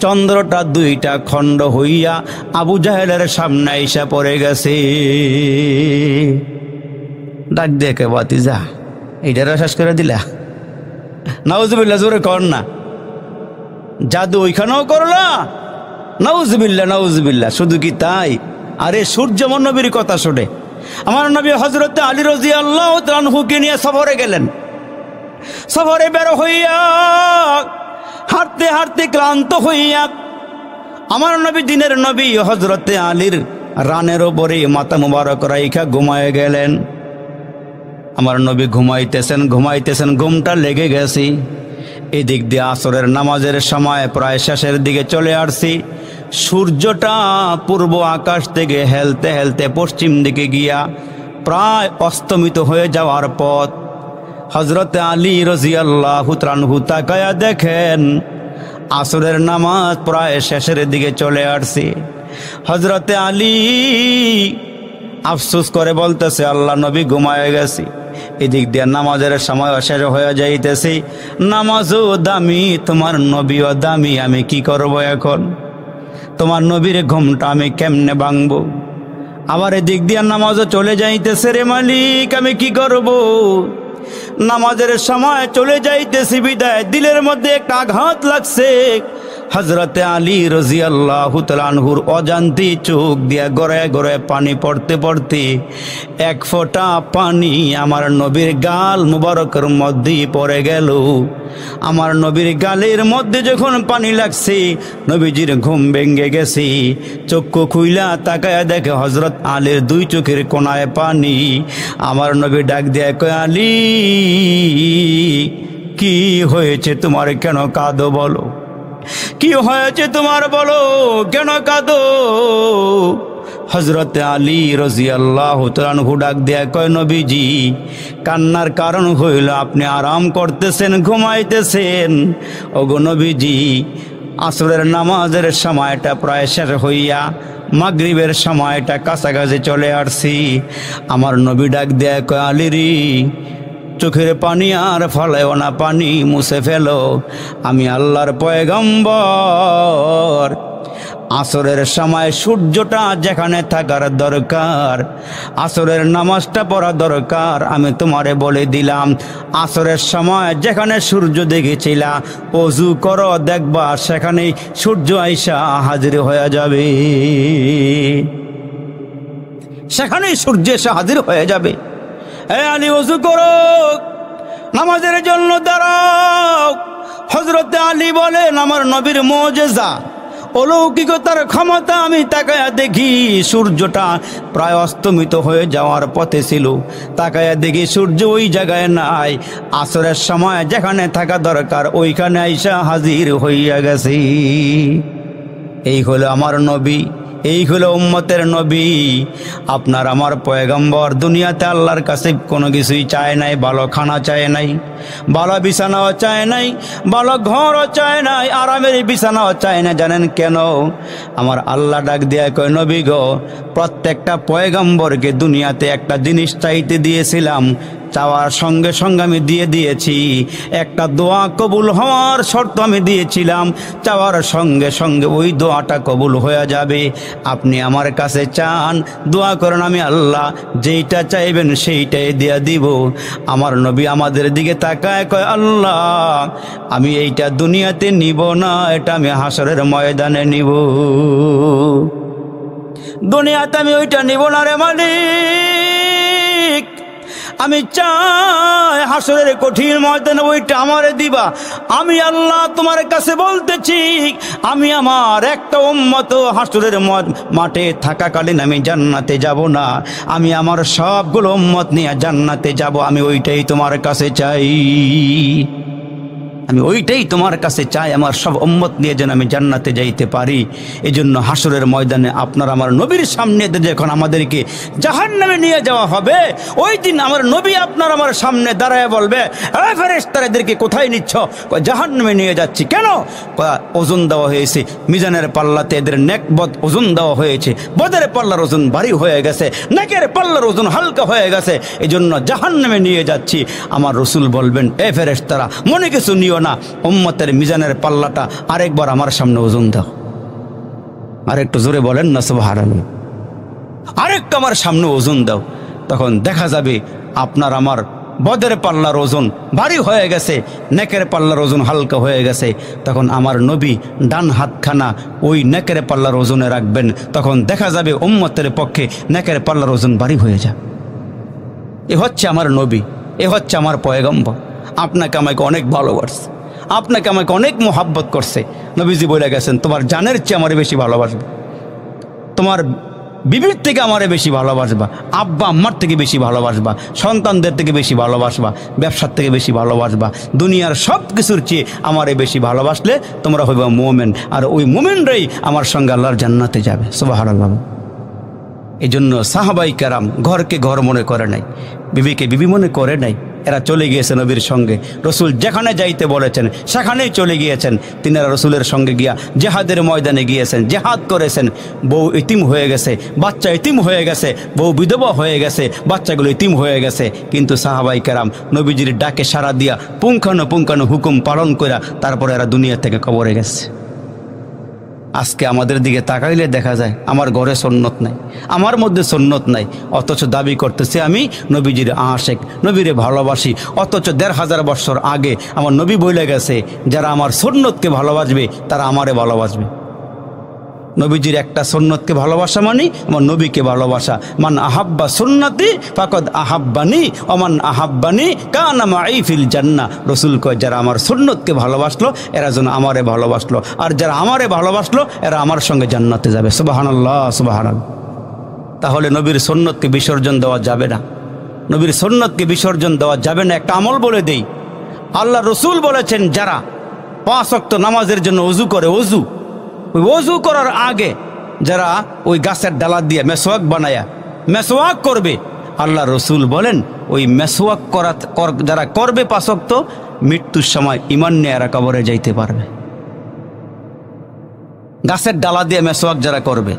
চন্দ্রটা দুইটা খণ্ড হইয়া আবু জাহেলের সামনে এসে পড়ে গেছে। ডাক দেখে বাতিজা এইটারা শেষ করে দিলা। নাউজুবিল্লাহ, জোরে কর না। জাদু ওইখানেও করলা? নাউজুবিল্লাহ নাউজুবিল্লাহ। শুধু কি তাই? আরে সূর্য আমার নবীর কথা শুনে আমার নবী হযরত আলী রাদিয়াল্লাহু তাআলা আনহুকে নিয়ে সফরে গেলেন। সফরে বের হইয়া হাঁটতে হাঁটতে ক্লান্ত হইয়া আমার নবী দিনের নবী হযরতে আলীর রানের ওপরে মাথা মুবারক রাইখা ঘুমায় গেলেন। আমার নবী ঘুমাইতেছেন, ঘুমটা লেগে গেছি। এদিক দিয়ে আসরের নামাজের সময় প্রায় শেষের দিকে চলে আসছি। সূর্যটা পূর্ব আকাশ থেকে হেলতে হেলতে পশ্চিম দিকে গিয়া প্রায় অস্তমিত হয়ে যাওয়ার পথ। হযরতে আলী রাদিয়াল্লাহু তাআলা তাকায়া দেখেন আসরের নামাজ প্রায় শেষের দিকে চলে আসছে। হযরতে আলী আফসোস করে বলতেছে, আল্লাহ নবী ঘুমায় গেছি। এদিক দিয়ে নামাজের সময় শেষ হয়ে যাইতেছি। নামাজও দামি, তোমার নবীও দামি, আমি কি করব এখন? তোমার নবীর ঘুমটা আমি কেমনে ভাঙবো? আবার এদিক দিয়ে নামাজও চলে যাইতেছে, রে মালিক আমি কি করব? নামাজের সময় চলে যাইতেছি বিদায় দিলের মধ্যে একটা আঘাত লাগছে। হযরতে আলী রাদিয়াল্লাহু তাআলা আনহুর অজান্তে চোখ দিয়া গড়ায় গড়ায় পানি পড়তে পড়তে এক ফোঁটা পানি আমার নবীর গাল মুবারকের মধ্যে পড়ে গেল। আমার নবীর গালের মধ্যে যখন পানি লাগছে নবীজির ঘুম ভেঙে গেছে। চক্ষু খুইলা তাকায়া দেখে হযরত আলীর দুই চোখের কোণায় পানি। আমার নবী ডাক দিয়ে কয়, আলী কি হয়েছে তোমার, কেন কাঁদো বলো? কি হয়েছে তোমার বলো, কেন কাঁদো? হযরতে আলী রাদিয়াল্লাহু তাআলা আনহু ডাক দেয়া কয়, নবীজি কান্নার কারণ হইল আপনি আরাম করতেছেন, ঘুমাইতেছেন। ওগো নবীজি আসরের নামাজের সময়টা প্রায় শেষ হইয়া মাগরিবের সময়টা কাছাকাছি চলে আসছি। আমার নবী ডাক দেয়া কয়, আলী রে চোখের পানি আর ফেলেও না, পানি মুছে ফেলো, আমি আল্লাহর পয়গম্বর। আসরের সময় সূর্যটা যেখানে থাকার দরকার, আসরের নামাজটা পড়া দরকার, আমি তোমারে বলে দিলাম। আসরের সময় যেখানে সূর্য দেখেছিলা ওযু করো, দেখবা সেখানে সূর্য আইসা হাজির হয়ে যাবে, সেখানেই সূর্য এসে হাজির হয়ে যাবে। আলী ওযু করো, নামাজের জন্য দাঁড়াও। হযরতে আলী বলেন, আমার নবীর মুজিজা অলৌকিকতার ক্ষমতা আমি তাকায়া দেখি সূর্যটা প্রায় অস্তমিত হয়ে যাওয়ার পথে ছিল। তাকায়া দেখি সূর্য ওই জায়গায় নাই, আসরের সময় যেখানে থাকা দরকার ওইখানে আইসা হাজির হইয়া গেছে। এই হলো আমার নবী, এই হলো উম্মতের নবী, আপনার আমার পয়গম্বর। দুনিয়াতে আল্লাহর কাছে কোনো কিছুই চায় নাই, ভালো খানা চায় নাই, ভালো বিছানাও চায় নাই, ভালো ঘরও চায় নাই, আরামের বিছানাও চায় না। জানেন কেন? আমার আল্লাহ ডাক দেয়া কয়, নবী গো প্রত্যেকটা পয়গম্বরকে দুনিয়াতে একটা জিনিস চাইতে দিয়েছিলাম, চাওয়ার সঙ্গে সঙ্গে আমি দিয়ে দিয়েছি। একটা দোয়া কবুল হওয়ার শর্ত আমি দিয়েছিলাম, চাওয়ার সঙ্গে সঙ্গে ওই দোয়াটা কবুল হয়ে যাবে। আপনি আমার কাছে চান, দোয়া করেন, আমি আল্লাহ যেইটা চাইবেন সেইটাই দিয়ে দিব। আমার নবী আমাদের দিকে তাকায় কয়, আল্লাহ আমি এইটা দুনিয়াতে নিব না, এটা আমি হাসরের ময়দানে নিব, দুনিয়াতে আমি ওইটা নিব না রে মালিক। আমি চাই হাসরের কঠিন ময়দানে ওইটা আমারে দিবা। আমি আল্লাহ তোমার কাছে বলতেছি, আমি আমার একটা উম্মত হাসরের মাঠে থাকাকালীন আমি জান্নাতে যাব না, আমি আমার সবগুলো উম্মত নিয়ে জান্নাতে যাব। আমি ওইটাই তোমার কাছে চাই, আমি ওইটাই তোমার কাছে চাই, আমার সব উম্মত নিয়ে যেন আমি জান্নাতে যাইতে পারি। এই জন্য হাসরের ময়দানে আপনার আমার নবীর সামনে যখন আমাদেরকে জাহান্নামে নিয়ে যাওয়া হবে, ওই দিন আমার নবী আপনার আমার সামনে দাঁড়ায় বলবে, এ ফেরেশতারা এদেরকে কোথায় নিচ্ছ? জাহান্নামে নিয়ে যাচ্ছি। কেন? ওজন দেওয়া হয়েছে, মিজানের পাল্লাতে এদের নেকবদ ওজন দেওয়া হয়েছে, বদের পাল্লার ওজন ভারী হয়ে গেছে, নেকের পাল্লার ওজন হালকা হয়ে গেছে, এই জন্য জাহান্নামে নিয়ে যাচ্ছি। আমার রাসূল বলবেন, এ ফেরেশতারা মনে কিছু নিও না, উম্মতের মিজানের পাল্লাটা আরেকবার আমার সামনে ওজন দাও। আরেকটু জোরে বলেন না সুবহানাল্লাহ। আরেকটু আমার সামনে ওজন দাও। তখন দেখা যাবে আপনার আমার বদের পাল্লার ওজন ভারী হয়ে গেছে, নেকের পাল্লার ওজন হালকা হয়ে গেছে। তখন আমার নবী ডান হাতখানা ওই নেকের পাল্লার ওজনে রাখবেন, তখন দেখা যাবে উম্মতের পক্ষে নেকের পাল্লার ওজন ভারী হয়ে যায়। এ হচ্ছে আমার নবী, এ হচ্ছে আমার পয়গম্বর। আপনাকে আমাকে অনেক ভালোবাসছে, আপনাকে আমাকে অনেক মোহাব্বত করছে। নবীজি বলে গেছেন তোমার জানের চেয়ে আমারে বেশি ভালোবাসবে, তোমার বিবির থেকে আমারে বেশি ভালোবাসবা, আব্বা আম্মার থেকে বেশি ভালোবাসবা, সন্তানদের থেকে বেশি ভালোবাসবা, ব্যবসার থেকে বেশি ভালোবাসবা, দুনিয়ার সব কিছুর চেয়ে আমারে বেশি ভালোবাসলে তোমরা হইবা মুমিন, আর ওই মুমিনরাই আমার সঙ্গে আল্লাহর জান্নাতে যাবে। সুবহানাল্লাহ। এই জন্য সাহাবাই কেরাম ঘরকে ঘর মনে করে নাই, বিবিকে বিবি মনে করে নাই, এরা চলে গিয়েছে নবীর সঙ্গে। রসুল যেখানে যাইতে বলেছেন সেখানেই চলে গিয়েছেন। তিনারা রসুলের সঙ্গে গিয়া জেহাদের ময়দানে গিয়েছেন, জেহাদ করেছেন। বউ ইতিম হয়ে গেছে, বাচ্চা ইতিম হয়ে গেছে, বউ বিধবা হয়ে গেছে, বাচ্চাগুলো ইতিম হয়ে গেছে। কিন্তু সাহাবাই কেরাম নবীজির ডাকে সাড়া দিয়া পুঙ্খানু হুকুম পালন কইরা তারপরে এরা দুনিয়া থেকে কবরে গেছে। আজকে আমাদের দিকে তাকাইলে দেখা যায় আমার ঘরে সুন্নত নাই, আমার মধ্যে সুন্নত নাই, অথচ দাবি করতেছে আমি নবীজির আশেক, নবীরে ভালোবাসি। অথচ ১৫০০ বছর আগে আমার নবী বলে গেছে যারা আমার সুন্নতকে ভালোবাসবে তারা আমারে ভালোবাসবে। নবীজির একটা সুন্নতকে ভালোবাসা মানে আমার নবীকে ভালোবাসা। মান আহাব্বা সুন্নতি ফাকাদ আহাব্বানি ওমান আহাব্বানি কানা মাই ফিল জান্নাহ। রসুল কয় যারা আমার সুন্নতকে ভালোবাসলো এরা যেন আমারে ভালোবাসলো, আর যারা আমারে ভালোবাসলো এরা আমার সঙ্গে জান্নাতে যাবে। সুবহানাল্লাহ, সুবহানাল্লাহ। তাহলে নবীর সুন্নতকে বিসর্জন দেওয়া যাবে না, নবীর সুন্নতকে বিসর্জন দেওয়া যাবে না। একটা আমল বলে দেই, আল্লাহ রসুল বলেছেন যারা 5 ওয়াক্ত নামাজের জন্য ওযু করে, ওই ওযু করার আগে যারা ওই গাছের ডালা দিয়ে মেসওয়াক বানায়া মেসওয়াক করবে, আল্লাহ রসুল বলেন ওই মেসওয়াক যারা করবে 5 ওয়াক্ত, মৃত্যুর সময় ঈমান নিয়ে এরা কবরে যাইতে পারবে। গাছের ডালা দিয়ে মেসওয়াক যারা করবে,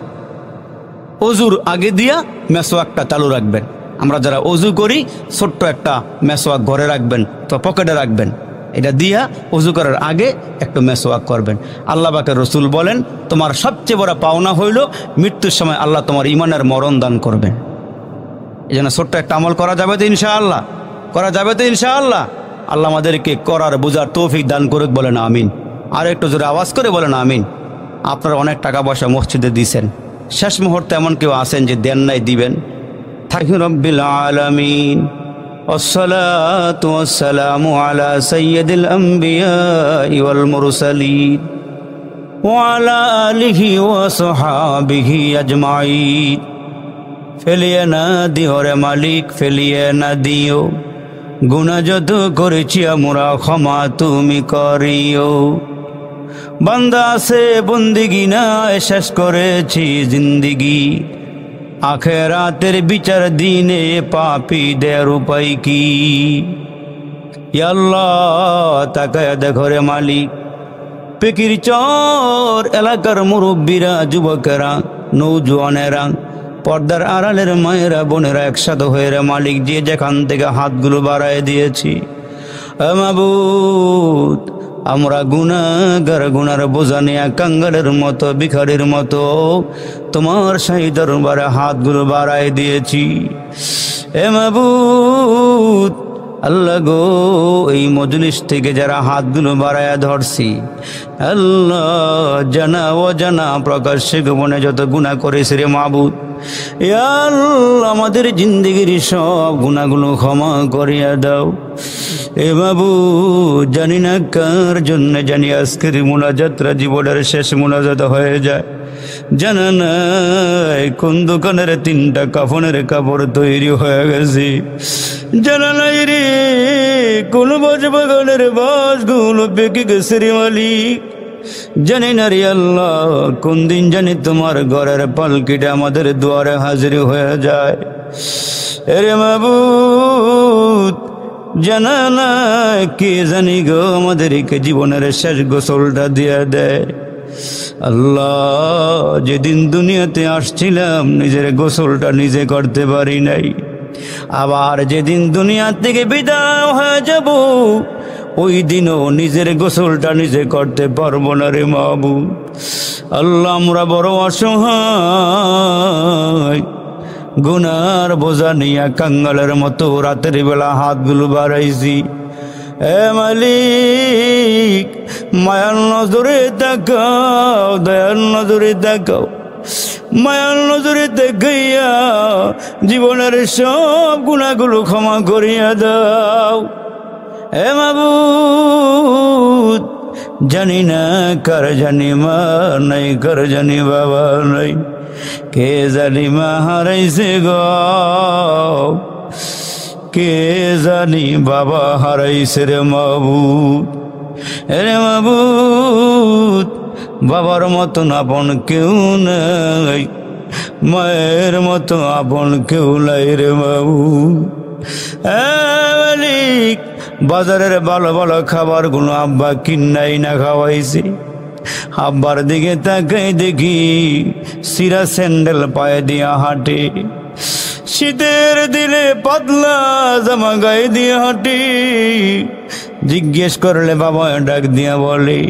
ওযুর আগে দিয়া মেসওয়াকটা চালু রাখবেন। আমরা যারা ওযু করি ছোট্ট একটা মেসওয়াক ঘরে রাখবেন, তো পকেটে রাখবেন, এটা দিয়া ওযু করার আগে একটু মেসওয়াক করবেন। আল্লাহ পাকের রসুল বলেন তোমার সবচেয়ে বড় পাওনা হইল মৃত্যুর সময় আল্লাহ তোমার ঈমানের মরণ দান করবেন। এই জন্য ছোট্ট একটা আমল করা যাবে তো ইনশাআল্লাহ, করা যাবে তো ইনশাআল্লাহ। আল্লাহ আমাদেরকে করার বোঝার তৌফিক দান করুক, বলেন আমিন। আর একটু জোরে আওয়াজ করে বলেন আমিন। আপনারা অনেক টাকা পয়সা মসজিদে দিয়েছেন, শেষ মুহূর্তে এমন কেউ আছেন যে দেন নাই, দিবেন। থাকি রব্বিল আলামিন। والصلاة والسلام على سيد الأنبياء والمرسلين وعلى آله وصحابه أجمعين। ফেলিয়ে না দিও রে মালিক, ফেলিয়ে না দিও, গুনাহ যত করেছি আমরা ক্ষমা তুমি করিও। বান্দা আছে বন্দিগি না শেষ করেছি জিন্দিগি, আখেরাতের বিচার দিনে পাপীদের উপায় কি? ইয়া আল্লাহ তাকায়া দেখো রে মালিক, পেকির চর এলাকার মুরব্বীরা, যুবকেরা, নৌজওয়ানেরা, পর্দার আড়ালের মায়েরা, বোনেরা একসাথে হয়ে রে মালিক যে যেখান থেকে হাতগুলো বাড়ায় দিয়েছি, মাবুদ আমরা গুনাহগার, গুনার বোঝা নিয়ে কাঙ্গালের মতো, ভিখারির মতো তোমার শাহী দরবারে হাতগুলো বাড়ায় দিয়েছি। এ মাবুদ আল্লাহ গো, এই মজলিস থেকে যারা হাতগুলো বাড়ায়া ধরছি, আল্লাহ জানা ও জানা প্রকাশ্যে গোপনে যত গুনাহ করেছি রে মাবুদ, ইয়া আল্লাহ আমাদের জিন্দেগির সব গুনাহগুলো ক্ষমা করিয়া দাও। এ বাবু জানি না কার জন্য জানি আজকের মুনাজাতরা জীবনের শেষ মুনাজাত হয়ে যায়, জানা নাই কোন দোকানের 3টা কাফনের কাপড় তৈরি হয়ে গেছে, জানা নাই রে কোন বাগানের বাসগুলো পেকে গেছে রে মালিক, জানি না রে আল্লাহ কোন দিন জানি তোমার ঘরের পালকিটা আমাদের দুয়ারে হাজির হয়ে যায়। এরে মাবুদ জানা না কে জানি গো আমাদেরকে জীবনের শেষ গোসলটা দিয়ে দেয়। আল্লাহ যেদিন দুনিয়াতে আসছিলাম নিজের গোসলটা নিজে করতে পারি নাই, আবার যেদিন দুনিয়া থেকে বিদায় হয়ে যাব ওই দিনও নিজের গোসলটা নিজে করতে পারবো না রে মাবুদ। আল্লাহ আমরা বড় অসহায়, গুনার বোঝা নিয়া কাঙ্গালের মতো রাতের বেলা হাতগুলো বাড়াইছি। এ মালিক মায়ার নজরে তাকাও, দয়ার নজরে তাকাও, মায়ার নজরে দেখাইয়া জীবনের সব গুনাহগুলো ক্ষমা করিয়া দাও। হে মাবুদ জানি না কার জানি মা নাই, কার জানি বাবা নাই, কে জানি মা হারাইছে গো, কে জানি বাবা হারাইছে রে মাবুদ। রে মাবুদ, বাবার মতন আপন কেউ নাই, মায়ের মতো আপন কেউ নাই রে মাবুদ। মালিক, বাজারের ভালো ভালো খাবার গুলো আব্বা কিনাই না খাওয়াইছে। আব্বার দিকে তাকাই দেখি সিরা স্যান্ডেল পায়ে দিয়া হাঁটে, শীতের দিনে পাতলা জামা গায়ে দিয়ে হাঁটে। জিজ্ঞেস করলে বাবা ডাক দিয়া বলে,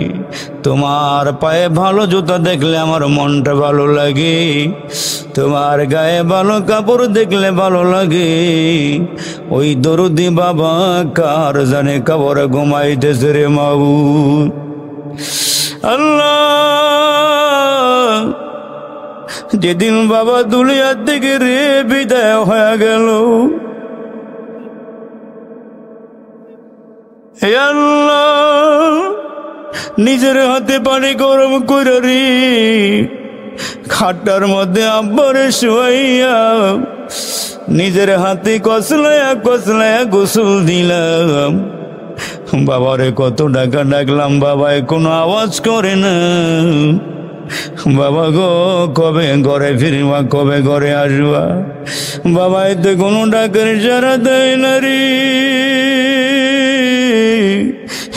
তোমার পায়ে ভালো জুতা দেখলে আমার মনটা ভালো লাগে, তোমার গায়ে ভালো কাপড় দেখলে ভালো লাগে। ওই দরুদি বাবা কার জানে কবরে ঘুমাইতেছে রে মাবুদ। আল্লাহ, যেদিন বাবা দুনিয়ার থেকে রে বিদায় হয়ে গেল, হে আল্লাহ, নিজের হাতে পানি গরম করে রে খাটটার মধ্যে আব্বারে শুয়াইয়া নিজের হাতে কসলায়া কসলায়া গোসল দিলাম। বাবারে কত টাকা ডাকলাম, বাবায় কোনো আওয়াজ করে না। বাবা গো, কবে ঘরে ফিরবা, কবে ঘরে আসবা? বাবা এতে কোনো ডাকের সারা দেয় না রে।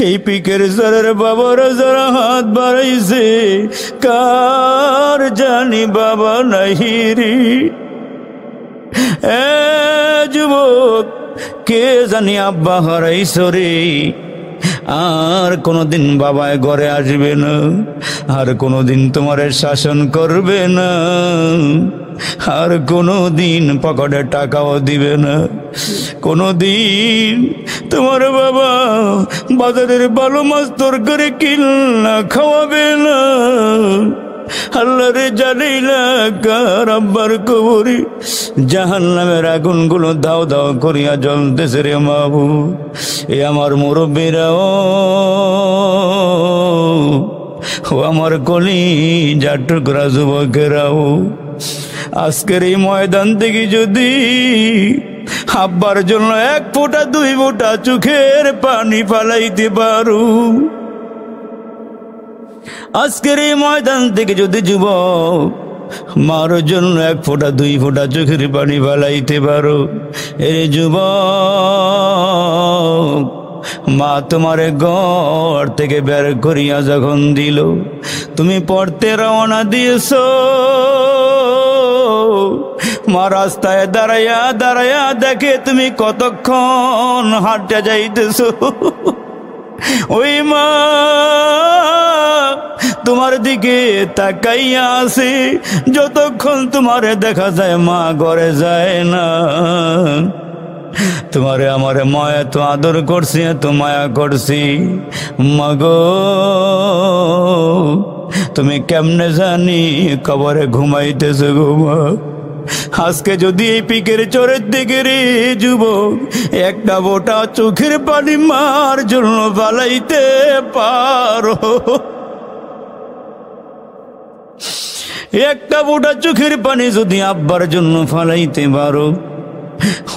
এই পিকের সারের বাবারা যারা হাত বাড়াইছে, কার জানি বাবা নাহি রে। যুবক, কে জানি আব্বা হারাইছ রে। আর কোনদিন বাবায় ঘরে আসবে না, আর কোনদিন তোমারে শাসন করবে না, আর কোনদিন পকেটে টাকাও দিবে না। কোনদিন তোমার বাবা বাজারের ভালো মাছ তরকারি কিনা খাওয়াবে না। আল্লাহ রে, জানি না কার আব্বার কবরে জাহান্নামের আগুন গুলো দাও দাও করিয়া জ্বলতেছে রে মাবুদ। এ আমার মুরব্বীরাও, ও আমার কলিজার টুকরা যুবকেরাও, আজকের এই ময়দান থেকে যদি আব্বার জন্য এক ফোঁটা দুই ফোঁটা চোখের পানি ফালাইতে পারো, আজকের এই ময়দান থেকে যদি যুবক মার জন্য এক ফোঁটা দুই ফোঁটা চোখের পানি ফালাইতে পারো, এ যুবক, মা তোমারে ঘর থেকে বের করিয়া যখন দিল, তুমি পড়তে রওনা দিয়েছ, মা রাস্তায় দাঁড়াইয়া দাঁড়াইয়া দেখে তুমি কতক্ষণ হাঁটতে যাইতেছ। ওই মা তোমার দিকে তাকাইয়া আছে, যতক্ষণ তোমারে দেখা যায় মা ঘরে যায় না। তোমারে আমারে মায়া তো আদর করছি, এত মায়া করছি, মাগো তুমি কেমনে জানি কবরে ঘুমাইতেছো গো মা। আজকে যদি এই পিকের চরের দিকে রে যুবক একটা বোটা চোখের পানি মার জন্য ফালাইতে পারো, একটা বোটা চোখের পানি যদি আব্বার জন্য ফালাইতে পারো,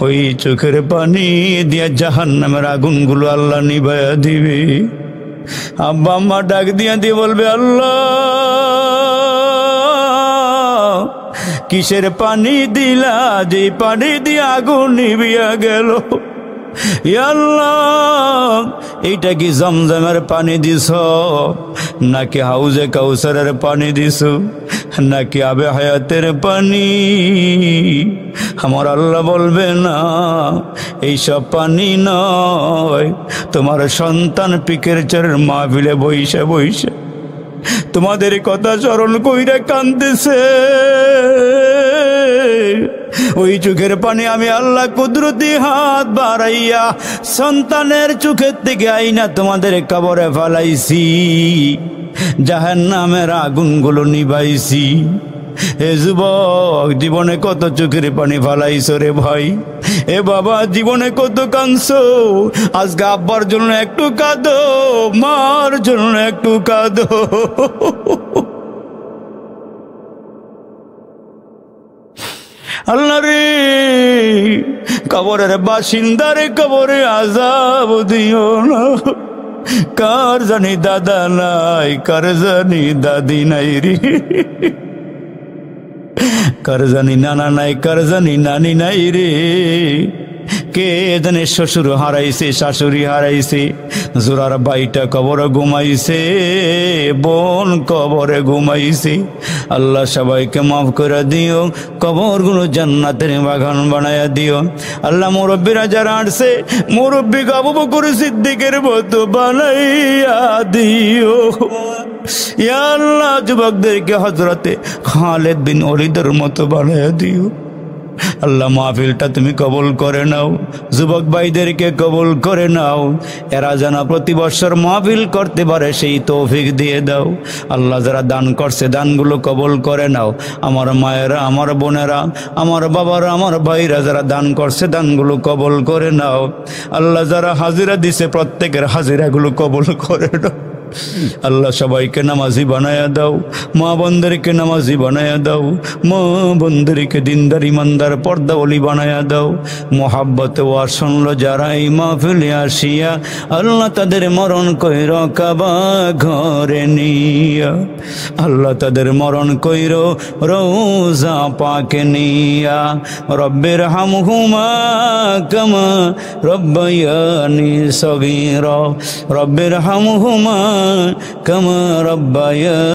ওই চোখের পানি দিয়া জাহান্নামের আগুন গুলো আল্লাহ নিভাইয়া দিবে। আব্বা আম্মা ডাক দিয়া দিয়ে বলবে, আল্লাহ কিসের পানি দিলা যে পানি দিয়ে আগুন নিভিয়া গেল? আল্লাহ, এইটা কি জমজমের পানি দিছ, নাকি হাউজে কাউসারের পানি দিছ, নাকি আবে হায়াতের পানি? আমার আল্লাহ বলবে না, এইসব পানি নয়। তোমার সন্তান পিকের চরের মাহফিলে বইসা বইসা তোমাদের কথা স্মরণ কইরা কাঁদতেছে। ওই চোখের পানি আমি আল্লাহ কুদরতি হাত বাড়াইয়া সন্তানের চোখের থেকে আইনা তোমাদের কবরে ফালাইছি, জাহান্নামের আগুনগুলো নিভাইছি। এ যুবক, জীবনে কত চোখের পানি ফালাইছ রে ভাই। এ বাবা, জীবনে কত কাঁদছো, আজকে আব্বার জন্য একটু কাঁদো, মার জন্য একটু কাঁদো। আল্লাহ রে, কবরের বাসিন্দারে কবরে আযাব দিও না। কার জানি দাদা নাই, কার জানি দাদি নাই রে, কার জানি নানা নাই, কার জানি নানি নাই রে। কে জানে শ্বশুর হারাইছে, শাশুড়ি হারাইছে, জোরার বাইটা কবরে ঘুমাইছে, বোন কবরে ঘুমাইছে। আল্লাহ সবাইকে মাফ করে দিও, কবরগুলো জান্নাতের বাগান বানায়া দিও। আল্লাহ মুরব্বীরা যারা আসছে, মুরব্বীকে আবু বকর সিদ্দিকের মতো বানাইয়া দিও। ইয়া আল্লাহ, যুবকদেরকে হযরতে খালিদ বিন ওলীদের মতো বানাইয়া দিও। আল্লাহ, মাহফিলটা তুমি কবুল করে নাও, যুবক ভাইদেরকে কবুল করে নাও, এরা যেন প্রতি বছর মাহফিল করতে পারে সেই তৌফিক দিয়ে দাও। আল্লাহ, যারা দান করছে দানগুলো কবুল করে নাও। আমার মায়েরা, আমার বোনেরা, আমার বাবারা, আমার ভাইরা যারা দান করছে দানগুলো কবুল করে নাও। আল্লাহ, যারা হাজিরা দিছে প্রত্যেকের হাজিরাগুলো কবুল করে নাও। আল্লাহ, সবাইকে নামাজি বানায়া দাও, মা বোনদেরকে নামাজি বানায়া দাও, মা বোনদেরকে দিনদার ইমানদার পর্দা ওলি বানায়া দাও। মোহাব্বতে ওয়াজ শুনলো যারা এই মাহফিলে আসিয়া, আল্লাহ তাদের মরণ কইর কাবা ঘরে নিয়া, আল্লাহ তাদের মরণ কইর রওজা পাকে নিয়া। রব্বির হামহুমা কামা রব্বায়ানি সগীরা, রব্বির হামহুমা কামা রব্বায়ানি